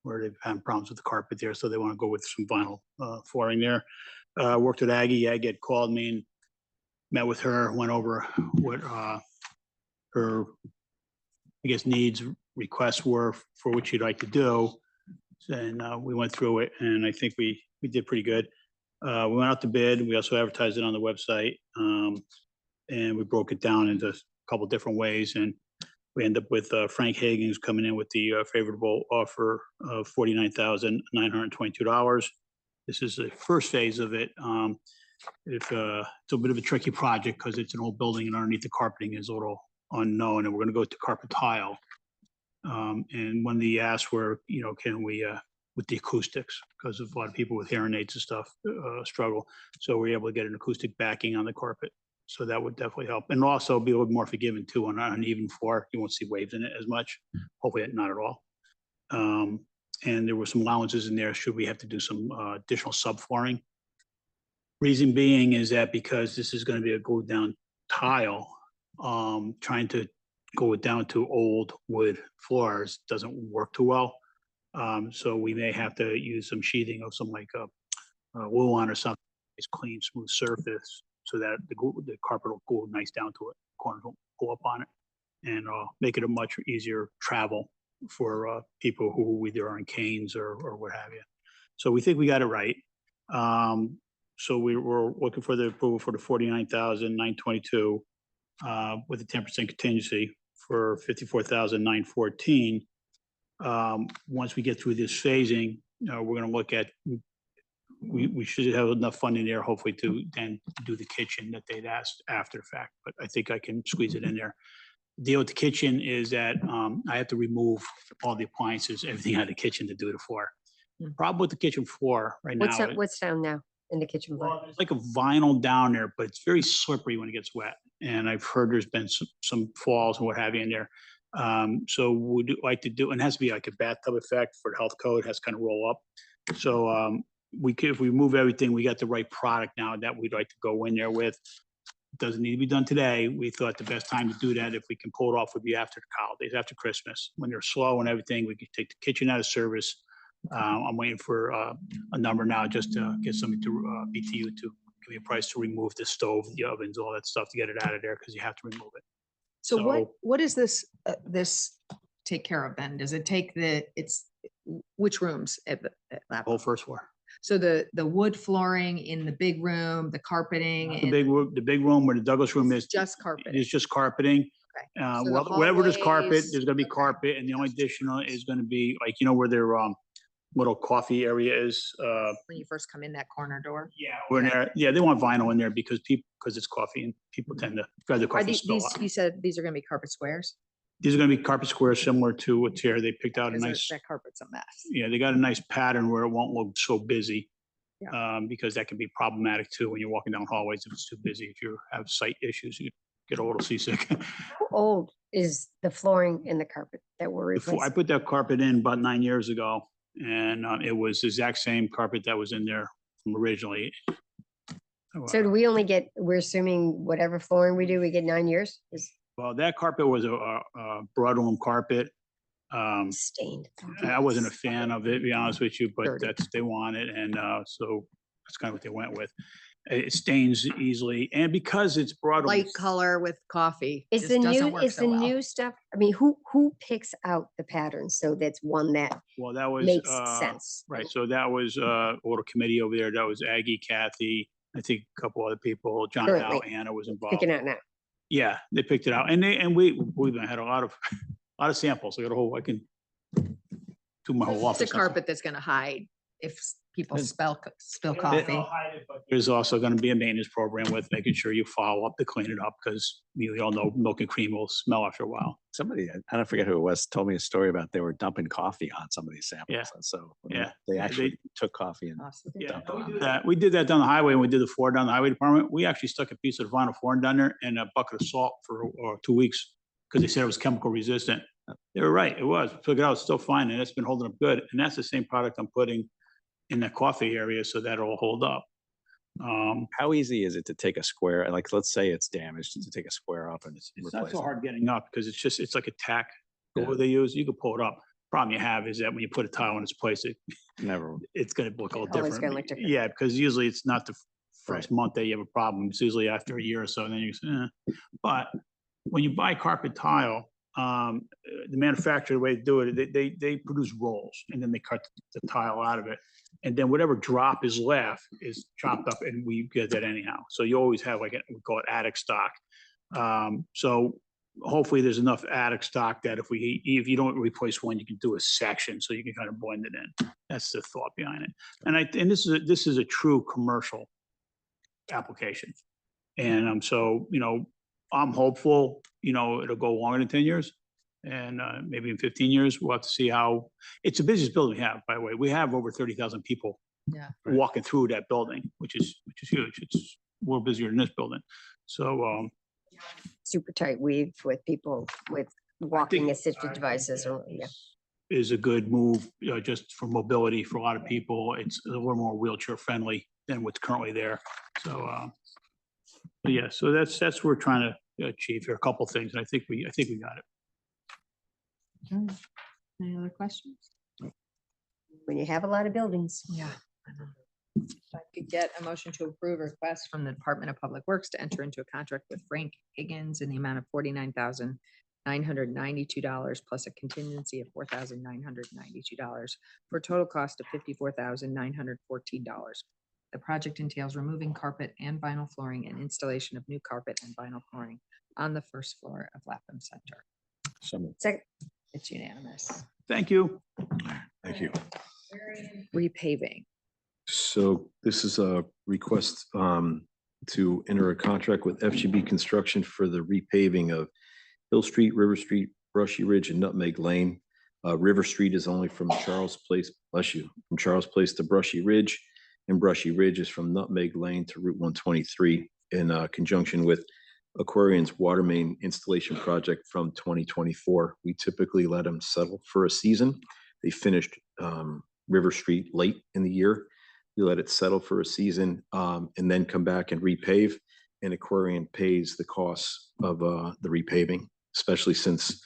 where they've had problems with the carpet there, so they want to go with some vinyl flooring there. Worked with Aggie. Aggie had called me and met with her, went over what her, I guess, needs, requests were for what she'd like to do. And we went through it, and I think we did pretty good. We went out to bid. We also advertised it on the website, and we broke it down into a couple different ways. And we end up with Frank Hagan's coming in with the favorable offer of $49,922. This is the first phase of it. It's a bit of a tricky project because it's an old building and underneath the carpeting is a little unknown, and we're going to go to carpet tile. And one of the asks were, you know, can we, with the acoustics, because of a lot of people with hearing aids and stuff struggle. So we're able to get an acoustic backing on the carpet. So that would definitely help. And also be a little more forgiving too on an uneven floor. You won't see waves in it as much. Hopefully not at all. And there were some allowances in there should we have to do some additional subflooring. Reason being is that because this is going to be a go down tile, trying to go down to old wood floors doesn't work too well. So we may have to use some sheathing of some like wool on or something. It's clean, smooth surface so that the carpet will go nice down to it. Corners won't go up on it, and make it a much easier travel for people who either are in canes or what have you. So we think we got it right. So we were looking for the approval for the $49,922 with a 10% contingency for $54,914. Once we get through this phasing, we're going to look at, we should have enough funding there hopefully to then do the kitchen that they'd asked after the fact, but I think I can squeeze it in there. The deal with the kitchen is that I have to remove all the appliances, everything out of the kitchen to do the floor. Problem with the kitchen floor right now. What's down now in the kitchen? Well, there's like a vinyl down there, but it's very slippery when it gets wet. And I've heard there's been some falls and what have you in there. So we'd like to do, and it has to be like a bathtub effect for the health code, it has to kind of roll up. So we could, if we move everything, we got the right product now that we'd like to go in there with. it doesn't need to be done today. We thought the best time to do that, if we can pull it off, would be after the holidays, after Christmas, when they're slow and everything. We could take the kitchen out of service. I'm waiting for a number now just to get somebody to BTU to give me a price to remove the stove, the ovens, all that stuff to get it out of there because you have to remove it. So what, So- what is this, this take care of then? Does it take which rooms at Lapham? Whole first floor. So the wood flooring in the big room, the carpeting. The and big room where the Douglas room is. Just carpeting. It's just carpeting. Okay. So the Wherever there's carpet, hallways- there's gonna be okay. carpet, and the only additional is gonna be like, you know, where their little coffee area is, When you first come in that corner door. yeah, we're in there, yeah, they want vinyl in there because it's coffee and people tend to grab the Are coffee these, spill out. you said these are gonna be carpet squares? These are gonna be carpet squares similar to what's here. They picked out a Because nice, that carpet's a mess. yeah, they got a nice pattern where it won't look so busy. Yeah. Because that can be problematic too when you're walking down hallways if it's too busy. If you have sight issues, you get a little seasick. How old is the flooring and the carpet that were Before, I replaced? put that carpet in about 9 years ago, and it was the exact same carpet that was in there from originally. So do we only get, we're assuming whatever flooring we do, we get 9 years? Is Well, that carpet was a broadloom carpet. stained. I wasn't a fan of it, to be honest with you, but Dirty. that's, they want it, and so that's kind of what they went with. It stains easily, and because it's broadloom. Light color with coffee. Is just the doesn't new, work is so the well. new stuff, I mean, who picks out the patterns? So that's one that Well, that was. makes sense. Right, so that was a little committee over there. That was Aggie, Kathy, I think a couple other people, John Howe, Currently. Anna was involved. Picking out now. Yeah, they picked it out, and we've had a lot of samples. I got a whole, I can do my whole It's office. a carpet that's gonna hide if people And- spill coffee. There's also gonna be a maintenance program with making sure you follow up to clean it up, because we all know milk and cream will smell after a while. Somebody, I don't forget who it was, told me a story about they were dumping coffee on some of these samples. Yeah. And so Yeah. they Yeah, actually took coffee and Awesome. Yeah, dumped it we on did there. that. We did that down the highway, and we did the floor down the highway department. We actually stuck a piece of vinyl flooring down there and a bucket of salt for 2 weeks because they said it was chemical resistant. They were right, it was. Took it out, it's still fine, and it's been holding up good. And that's the same product I'm putting in the coffee area, so that'll hold up. How easy is it to take a square, and like, let's say it's damaged, to take a square up and It's not replace so it? hard getting up because it's like a tack. Yeah. What they use, you can pull it up. Problem you have is that when you put a tile in its place, Never. it's gonna look all Always gonna different. look different. Yeah, because usually it's not the first Right. month that you have a problem. It's usually after a year or so, and then you say, eh. But when you buy carpet tile, the manufacturer, the way to do it, they produce rolls and then they cut the tile out of it. And then whatever drop is left is chopped up and we get that anyhow. So you always have like, we call it attic stock. So hopefully there's enough attic stock that if you don't replace one, you can do a section so you can kind of blend it in. That's the thought behind it. And this is a true commercial application. And so, I'm hopeful, it'll go longer than 10 years. And maybe in 15 years, we'll have to see how, it's the busiest building we have, by the way. We have over 30,000 people Yeah. walking through that building, which is huge. It's more busier than this building. So, Super tight weave with people with walking assisted devices or, yeah. is a good move, just for mobility for a lot of people. It's a little more wheelchair friendly than what's currently there. So, but yeah, so that's what we're trying to achieve here. A couple things, and I think we got it. Any other questions? When you have a lot of buildings. Yeah. If I could get a motion to approve a request from the Department of Public Works to enter into a contract with Frank Higgins in the amount of $49,992 plus a contingency of $4,992 for a total cost of $54,914. The project entails removing carpet and vinyl flooring and installation of new carpet and vinyl flooring on the first floor of Lapham Center. Second, It's unanimous. Thank you. Thank you. Repaving. So this is a request to enter a contract with FGB Construction for the repaving of Hill Street, River Street, Brushy Ridge, and Nutmeg Lane. River Street is only from Charles Place, bless you, from Charles Place to Brushy Ridge, and Brushy Ridge is from Nutmeg Lane to Route 123 in conjunction with Aquarian's water main installation project from 2024. We typically let them settle for a season. They finished River Street late in the year. We let it settle for a season and then come back and repave. and Aquarian pays the costs of the repaving, especially since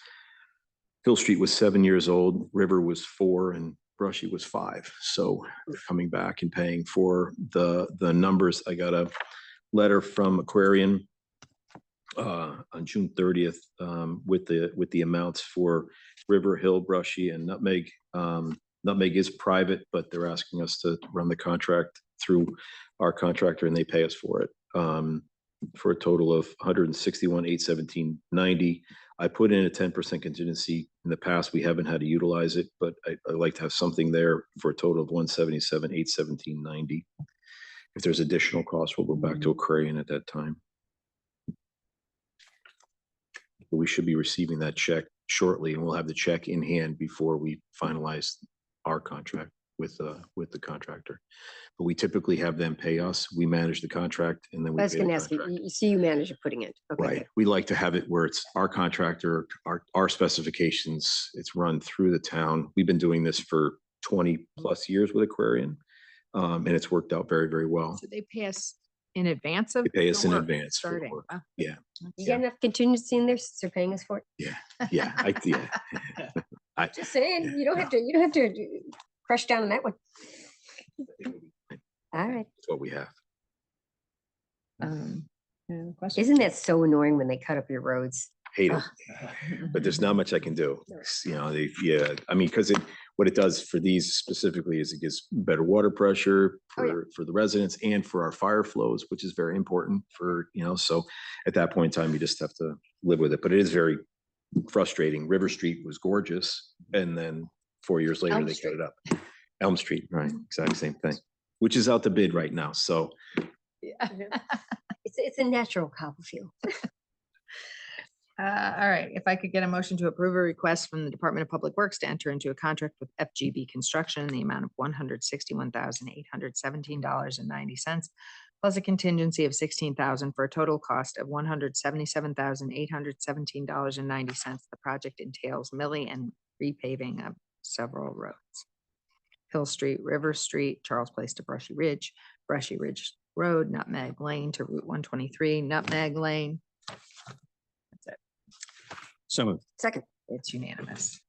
Hill Street was 7 years old, River was 4, and Brushy was 5. So they're coming back and paying for the numbers. I got a letter from Aquarian on June 30th with the amounts for River, Hill, Brushy, and Nutmeg. Nutmeg is private, but they're asking us to run the contract through our contractor, and they pay us for it for a total of $161,817.90. I put in a 10% contingency. In the past, we haven't had to utilize it, but I like to have something there for a total of $177,817.90. If there's additional costs, we'll go back to Aquarian at that time. But we should be receiving that check shortly, and we'll have the check in hand before we finalize our contract with the contractor. But we typically have them pay us. We manage the contract, and then we I was pay the gonna ask you, contractor. you see you manage it putting it. Okay, Right. good. We like to have it where it's our contractor, our specifications. It's run through the town. We've been doing this for 20 plus years with Aquarian, and it's worked out very, very well. So they pay us in advance of. They pay us the in work advance for the starting. work. Wow. Yeah. You got enough contingency in there since they're paying us for it? Yeah. Just saying, you don't have to crush down on that one. All right. That's what we have. Any other questions? Isn't that so annoying when they cut up your roads? Hate it, but there's not much I can do. You know, I mean, because what it does for these specifically is it gives better water pressure for the residents and for our fire flows, which is very important for, so at that point in time, you just have to live with it. But it is very frustrating. River Street was gorgeous, and then 4 years later, Elm they Street. cut it up. Elm Street, right, exactly same thing, which is out to bid right now, so. Yeah. It's a natural cobble field. All right, if I could get a motion to approve a request from the Department of Public Works to enter into a contract with FGB Construction in the amount of $161,817.90, plus a contingency of $16,000 for a total cost of $177,817.90. The project entails milling and repaving of several roads. Hill Street, River Street, Charles Place to Brushy Ridge Road, Nutmeg Lane to Route 123, Nutmeg Lane. That's it. So Second. It's unanimous.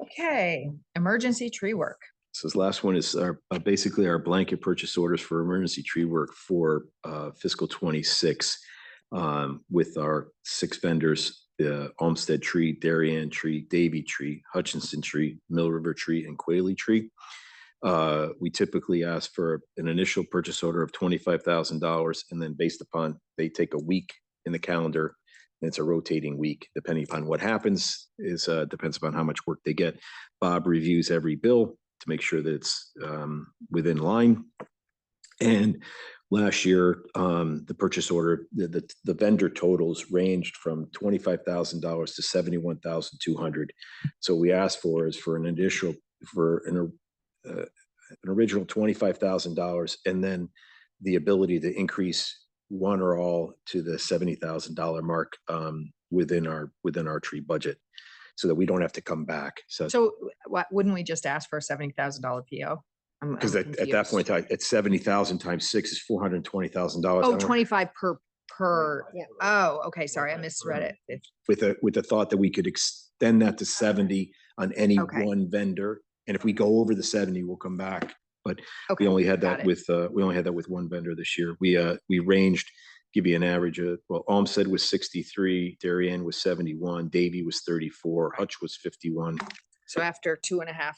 Okay, emergency tree work. So this last one is basically our blanket purchase orders for emergency tree work for fiscal 26 with our 6 vendors, the Olmsted Tree, Darien Tree, Davy Tree, Hutchinson Tree, Mill River Tree, and Quayle Tree. We typically ask for an initial purchase order of $25,000, and then based upon, they take a week in the calendar, and it's a rotating week, depending upon what happens, depends upon how much work they get. Bob reviews every bill to make sure that it's within line. And last year, the purchase order, the vendor totals ranged from $25,000 to $71,200. So we asked for is for an additional, an original $25,000, and then the ability to increase one or all to the $70,000 mark within our tree budget, so that we don't have to come back. So what, wouldn't we just ask for a $70,000 PO? Because at that point, at 70,000 times 6 is $420,000. Oh, 25 per. Yeah. Oh, okay, sorry, I misread it. With the thought that we could extend that to 70 on any Okay. one vendor. And if we go over the 70, we'll come back. But Okay, we only had got that it. with one vendor this year. We ranged, give you an average of, well, Olmsted was 63, Darien was 71, Davy was 34, Hutch was 51. So after 2.5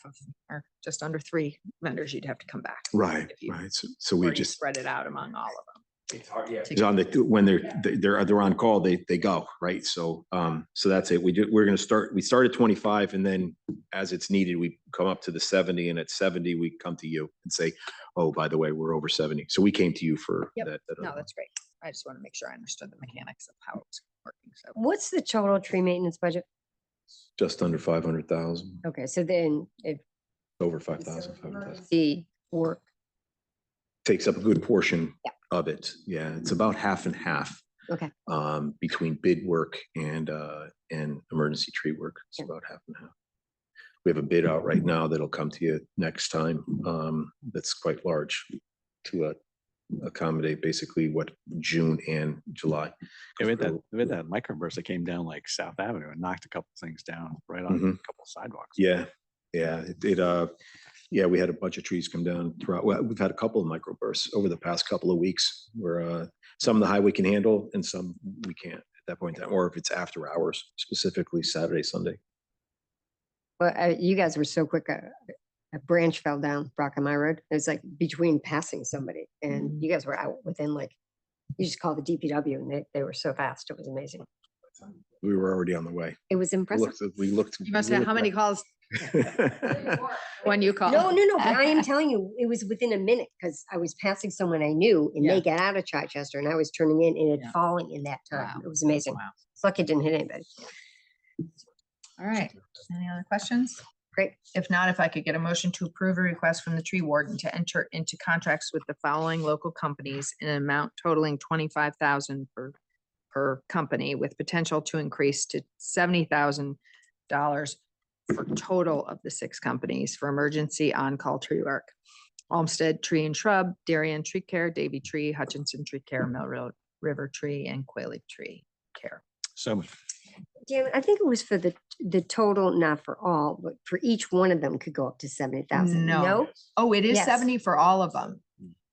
or just under 3 vendors, you'd have to come back. Right, If you right. So we already just, spread it out among all of them. It's hard, yeah. it's on when they're on call, they go, right? So so that's it. We're gonna start, we start at 25, and then as it's needed, we come up to the 70, and at 70, we come to you and say, oh, by the way, we're over 70. So we came to you for Yep. that. No, that's great. I just want to make sure I understood the mechanics of how it's working. So What's the total tree maintenance budget? Just under 500,000, Okay, so then if over 5,000, 500,000. the work, Takes up a good portion Yeah. of it. Yeah, it's about half and half. Okay. Between bid work and emergency tree work. It's Yeah. about half and half. We have a bid out right now that'll come to you next time. That's quite large to accommodate basically what June and July. Yeah, we had that microburst that came down like South Avenue and knocked a couple things down right on a Mhm. couple sidewalks. Yeah, yeah, we had a bunch of trees come down throughout. Well, we've had a couple of microbursts over the past couple of weeks where some of the highway can handle and some we can't at that point in time, or if it's after hours, specifically Saturday, Sunday. Well, you guys were so quick. A branch fell down Brockamire Road. It was like between passing somebody, and you guys were out within like, you just called the DPW and they were so fast. It was amazing. We were already on the way. It was impressive. We looked. You must have, how many calls when you call? No, but I am telling you, it was within a minute because I was passing someone I knew and they got out of Chichester and I was turning in and it Yeah. falling in that time. Wow. It was amazing. Wow. It's lucky it didn't hit anybody. All right. Any other questions? Great. If not, if I could get a motion to approve a request from the tree warden to enter into contracts with the following local companies in an amount totaling 25,000 per company with potential to increase to $70,000 for total of the 6 companies for emergency on-call tree work. Olmsted Tree and Shrub, Darien Tree Care, Davy Tree, Hutchinson Tree Care, Mill Road River Tree, and Quayle Tree Care. So Dan, I think it was for the total, not for all, but for each one of them could go up to 70,000. No. Oh, it is Yes. 70 for all of them.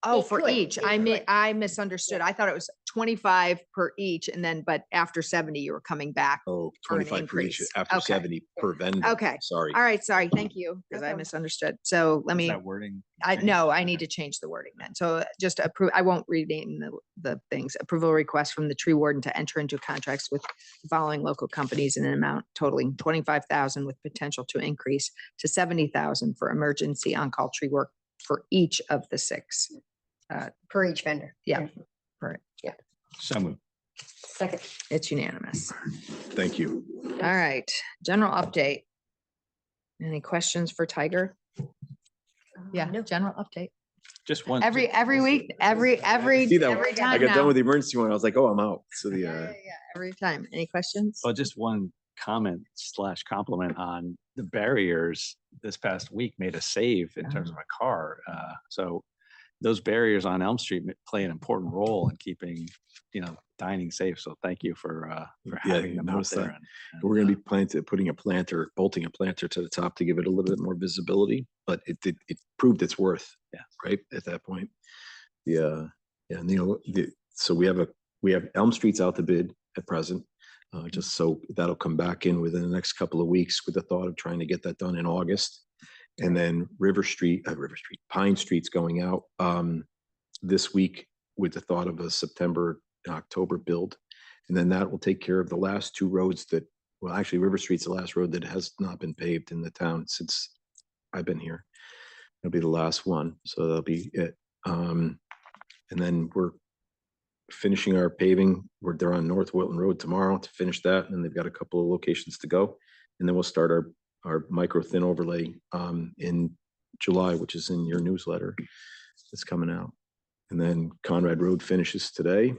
Oh, It for could, each. it I could. I misunderstood. I thought it was 25 per each and then, but after 70, you were coming back. Oh, For an 25 for each, increase. after Okay. 70 per vendor. Okay. Sorry. All right, sorry. Thank you, because I problem. misunderstood. So let is me, that wording? no, I need to change the wording then. So just approve, I won't read it in the things. Approval request from the tree warden to enter into contracts with the following local companies in an amount totaling 25,000 with potential to increase to 70,000 for emergency on-call tree work for each of the 6. Per each vendor. Yeah. Right. So moved. Second. It's unanimous. Thank you. All right, general update. Any questions for Tiger? Yeah, No. general update. Just one. Every week, every See that? every I time got done now. with the emergency one. I was like, oh, I'm out. So the, Yeah, every time. Any questions? Well, just one comment / compliment on the barriers this past week made a save in terms of a car. So those barriers on Elm Street play an important role in keeping, dining safe. So thank you for Yeah, having them out noticed there. that. And, we're going to be bolting a planter to the top to give it a little bit more visibility, but it proved its worth. Yeah. Right at that point. Yeah. So we have Elm Street's out to bid at present. Just so that'll come back in within the next couple of weeks with the thought of trying to get that done in August. And then Pine Street's going out this week with the thought of a September, October build. And then that will take care of the last 2 roads well, actually River Street's the last road that has not been paved in the town since I've been here. It'll be the last one. So that'll be it. And then we're finishing our paving. They're on North Wilton Road tomorrow to finish that. And they've got a couple of locations to go. And then we'll start our micro thin overlay in July, which is in your newsletter that's coming out. And then Conrad Road finishes today.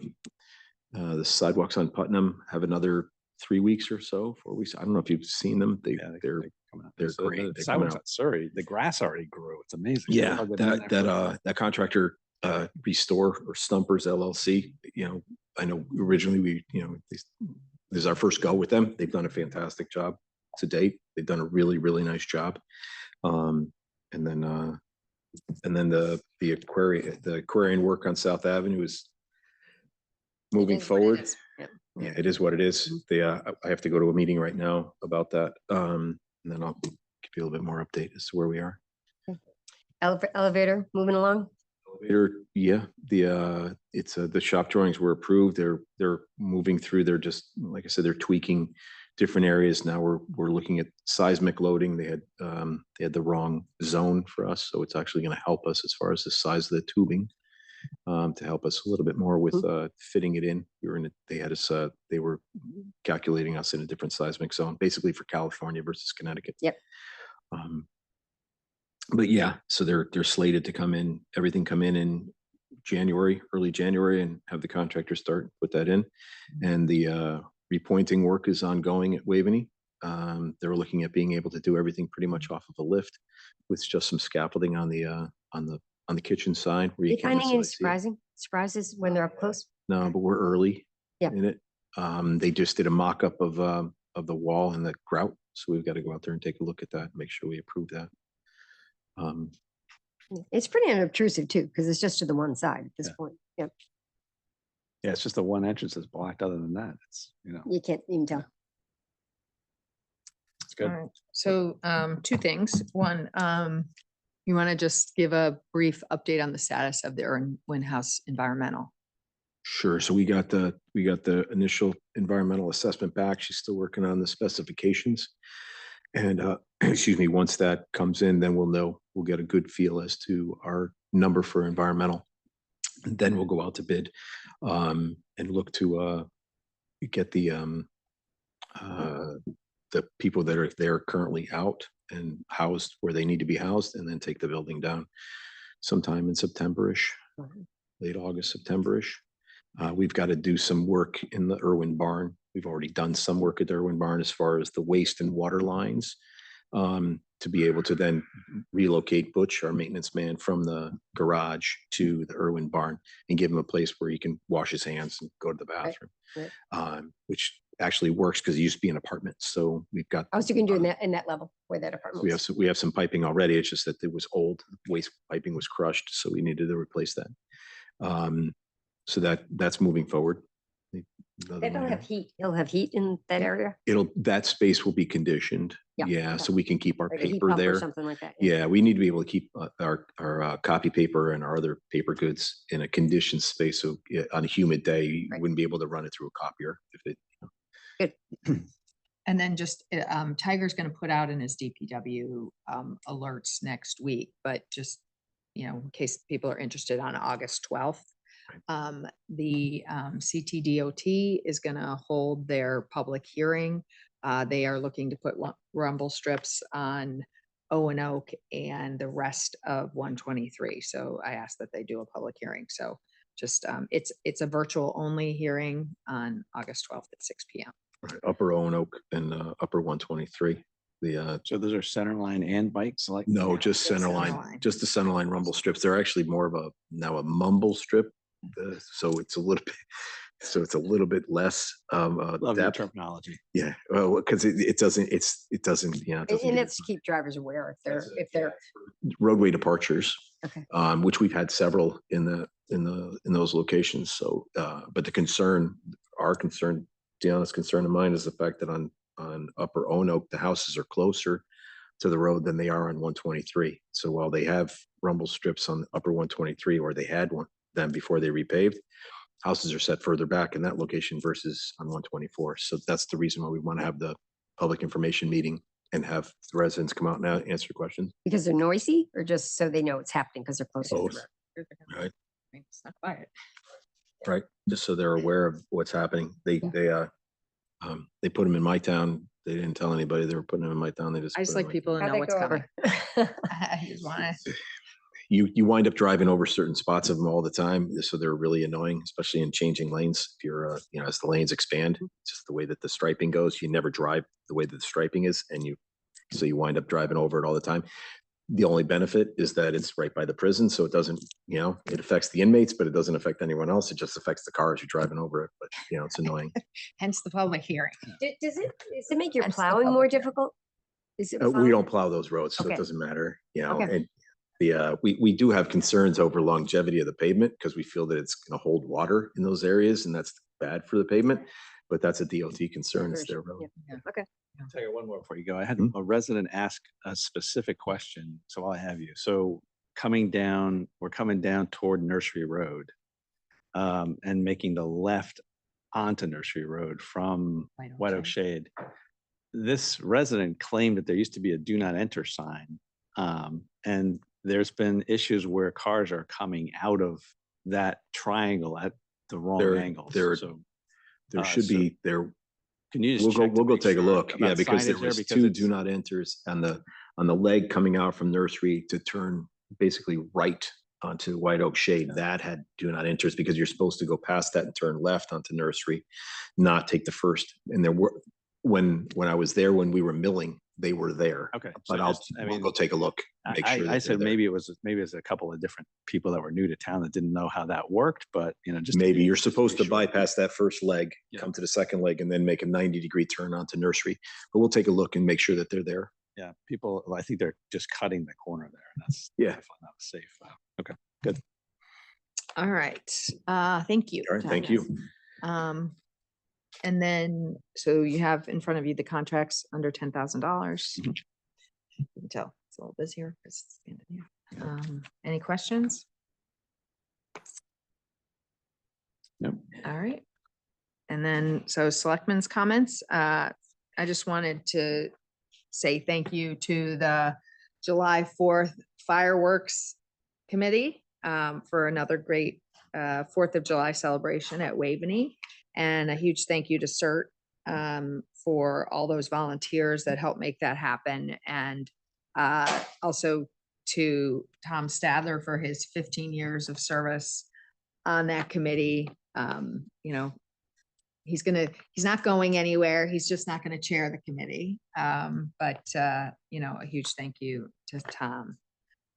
The sidewalks on Putnam have another 3 weeks or so, 4 weeks. I don't know if you've seen them. They're coming out. they're So great. The They're coming sidewalks out. on Surrey, the grass already grew. It's amazing. Yeah, How they've been there for- that contractor, Restore or Stumpers LLC, I know originally this is our first go with them. They've done a fantastic job to date. They've done a really, really nice job. And then the Aquarian work on South Avenue is moving forward. Yeah, it is what it is. I have to go to a meeting right now about that. And then I'll give you a little bit more update as to where we are. Elevator moving along. Elevator, yeah, the shop drawings were approved. They're moving through. They're just, like I said, they're tweaking different areas. Now we're looking at seismic loading. They had the wrong zone for us. So it's actually going to help us as far as the size of the tubing, to help us a little bit more with fitting it in. They were calculating us in a different seismic zone, basically for California versus Connecticut. Yep. But yeah, so they're slated to come in January, early January, and have the contractor put that in. And the repointing work is ongoing at Waveney. They're looking at being able to do everything pretty much off of a lift with just some scaffolding on the on the kitchen side where you You can't finding any necessarily see it. surprises when they're up close? No, but we're early Yeah. in it. They just did a mock-up of the wall and the grout. So we've got to go out there and take a look at that, and make sure we approve that. It's pretty unobtrusive too, because it's just to the one side at this Yeah. point. Yep, Yeah, it's just the one entrance that's blocked. Other than that, it's, you can't even tell. it's good. All right. So two things. One, you want to just give a brief update on the status of the Irwin House environmental? Sure. So we got the initial environmental assessment back. She's still working on the specifications. And excuse me, once that comes in, then we'll know, we'll get a good feel as to our number for environmental. And then we'll go out to bid and look to get the people that are there currently out and housed where they need to be housed, and then take the building down sometime in September-ish, late August, September-ish. We've got to do some work in the Irwin barn. We've already done some work at the Irwin barn as far as the waste and water lines, to be able to then relocate Butch, our maintenance man, from the garage to the Irwin barn and give him a place where he can wash his hands and go to the bathroom, which actually works because it used to be an apartment. So we've got. Oh, so you can do in that level where that apartment was. We have some piping already. It's just that it was old. Waste piping was crushed, so we needed to replace that. So that's moving forward. They don't have heat. He'll have heat in that area? That space will be conditioned. Yeah, Yeah, okay. so we can keep our Like a heat paper pump or there. something like that. Yeah, we need to be able to keep our copy paper and our other paper goods in a conditioned space. So on a humid day, you Right. wouldn't be able to run it through a copier if it. And then just, Tiger's going to put out in his DPW alerts next week, but just, in case people are interested, on August 12th, the CTDOT is going to hold their public hearing. They are looking to put rumble strips on Owen Oak and the rest of 123. So I asked that they do a public hearing. So just, it's a virtual only hearing on August 12th at 6 p.m. Upper Owen Oak and upper 123. So those are center line and bikes, like? No, just Just center center line, line. just the center line rumble strips. They're actually more of a mumble strip. So it's a little bit less Love your depth. terminology. Yeah, well, because it doesn't, it doesn't And get that's as to keep drivers aware if they're, roadway departures. Okay. Which we've had several in those locations. So, but our concern, Deanna's concern of mine is the fact that on Upper Owen Oak, the houses are closer to the road than they are on 123. So while they have rumble strips on Upper 123, or they had them before they repaved, houses are set further back in that location versus on 124. So that's the reason why we want to have the public information meeting and have the residents come out and answer questions. because they're noisy, or just so they know it's happening because they're closer to the Both. road? Right. It's not quiet. Right, just so they're aware of what's happening. They put them in my town. They didn't tell anybody they were putting them in my town. They just. I just put 'em like in- people to How'd know they what's go coming. over? I just want to. You wind up driving over certain spots of them all the time, so they're really annoying, especially in changing lanes. If you're, as the lanes expand, it's just the way that the striping goes. You never drive the way that the striping is, so you wind up driving over it all the time. The only benefit is that it's right by the prison, so it doesn't, it affects the inmates, but it doesn't affect anyone else. It just affects the cars you're driving over it, but it's annoying. Hence the public hearing. Does it make your That's the plowing more public hearing. difficult? Is it We plowing? don't plow those roads, so Okay. it doesn't matter, Okay. and we do have concerns over longevity of the pavement because we feel that it's going to hold water in those areas, and that's bad for the pavement, but that's a DOT concern. It's their road. Yeah, okay. I'll tell you one more before you go. I had Mhm. a resident ask a specific question, so while I have you. So we're coming down toward Nursery Road, and making the left onto Nursery Road from White Oak Shade. This resident claimed that there used to be a do not enter sign. And there's been issues where cars are coming out of that triangle at the wrong angle. So There should so be there. can you just We'll check to go make take a sure look. Yeah, about because there signage there? was Because two it's- do not enters on the leg coming out from Nursery to turn basically right onto White Oak Shade. That had do not enters because you're supposed to go past that and turn left onto Nursery, not take the first. And there were, when I was there, when we were milling, they were there. Okay. But we'll go take a look. Make sure I that said they're there. maybe it was a couple of different people that were new to town that didn't know how that worked, but just. Maybe you're supposed to be sure. bypass that first leg, Yeah. come to the second leg, and then make a 90-degree turn onto Nursery. But we'll take a look and make sure that they're there. Yeah, people, I think they're just cutting the corner there. And that's Yeah. definitely not safe. Okay, good. All right, thank you. All right, thank you. And then, so you have in front of you the contracts under $10,000. You can tell it's a little busier. 'Cause it's the end of the year. Any questions? Nope. All right. And then, so selectmen's comments, I just wanted to say thank you to the July 4th Fireworks Committee for another great 4th of July celebration at Waveney. And a huge thank you to CERT for all those volunteers that helped make that happen. And also to Tom Stadler for his 15 years of service on that committee. He's not going anywhere. He's just not going to chair the committee. But a huge thank you to Tom.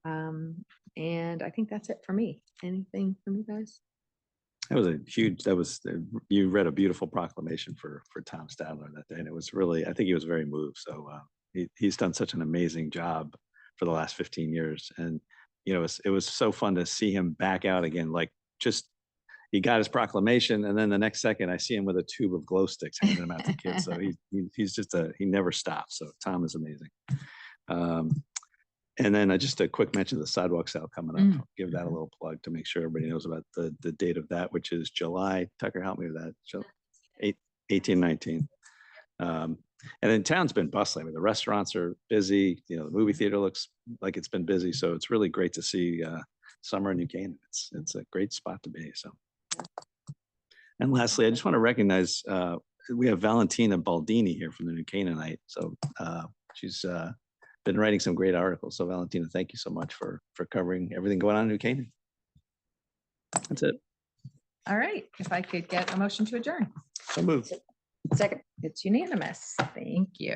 And I think that's it for me. Anything from you guys? You read a beautiful proclamation for Tom Stadler that day. And it was really, I think he was very moved. So he's done such an amazing job for the last 15 years. And, it was so fun to see him back out again, he got his proclamation, and then the next second I see him with a tube of glow sticks handing them out to kids. So he's just he never stops. So Tom is amazing. And then just a quick mention of the sidewalk sale coming up. I'll give that a little plug to make sure everybody knows about the date of that, which is July. Tucker, help me with that. 18, 19. And then town's been bustling. I mean, the restaurants are busy. The movie theater looks like it's been busy. So it's really great to see summer in New Canaan. It's a great spot to be. So. And lastly, I just want to recognize we have Valentina Baldini here from the New Canaanite. So she's been writing some great articles. So Valentina, thank you so much for covering everything going on in New Canaan. That's it. All right. If I could get a motion to adjourn. So moved. Second. It's unanimous. Thank you.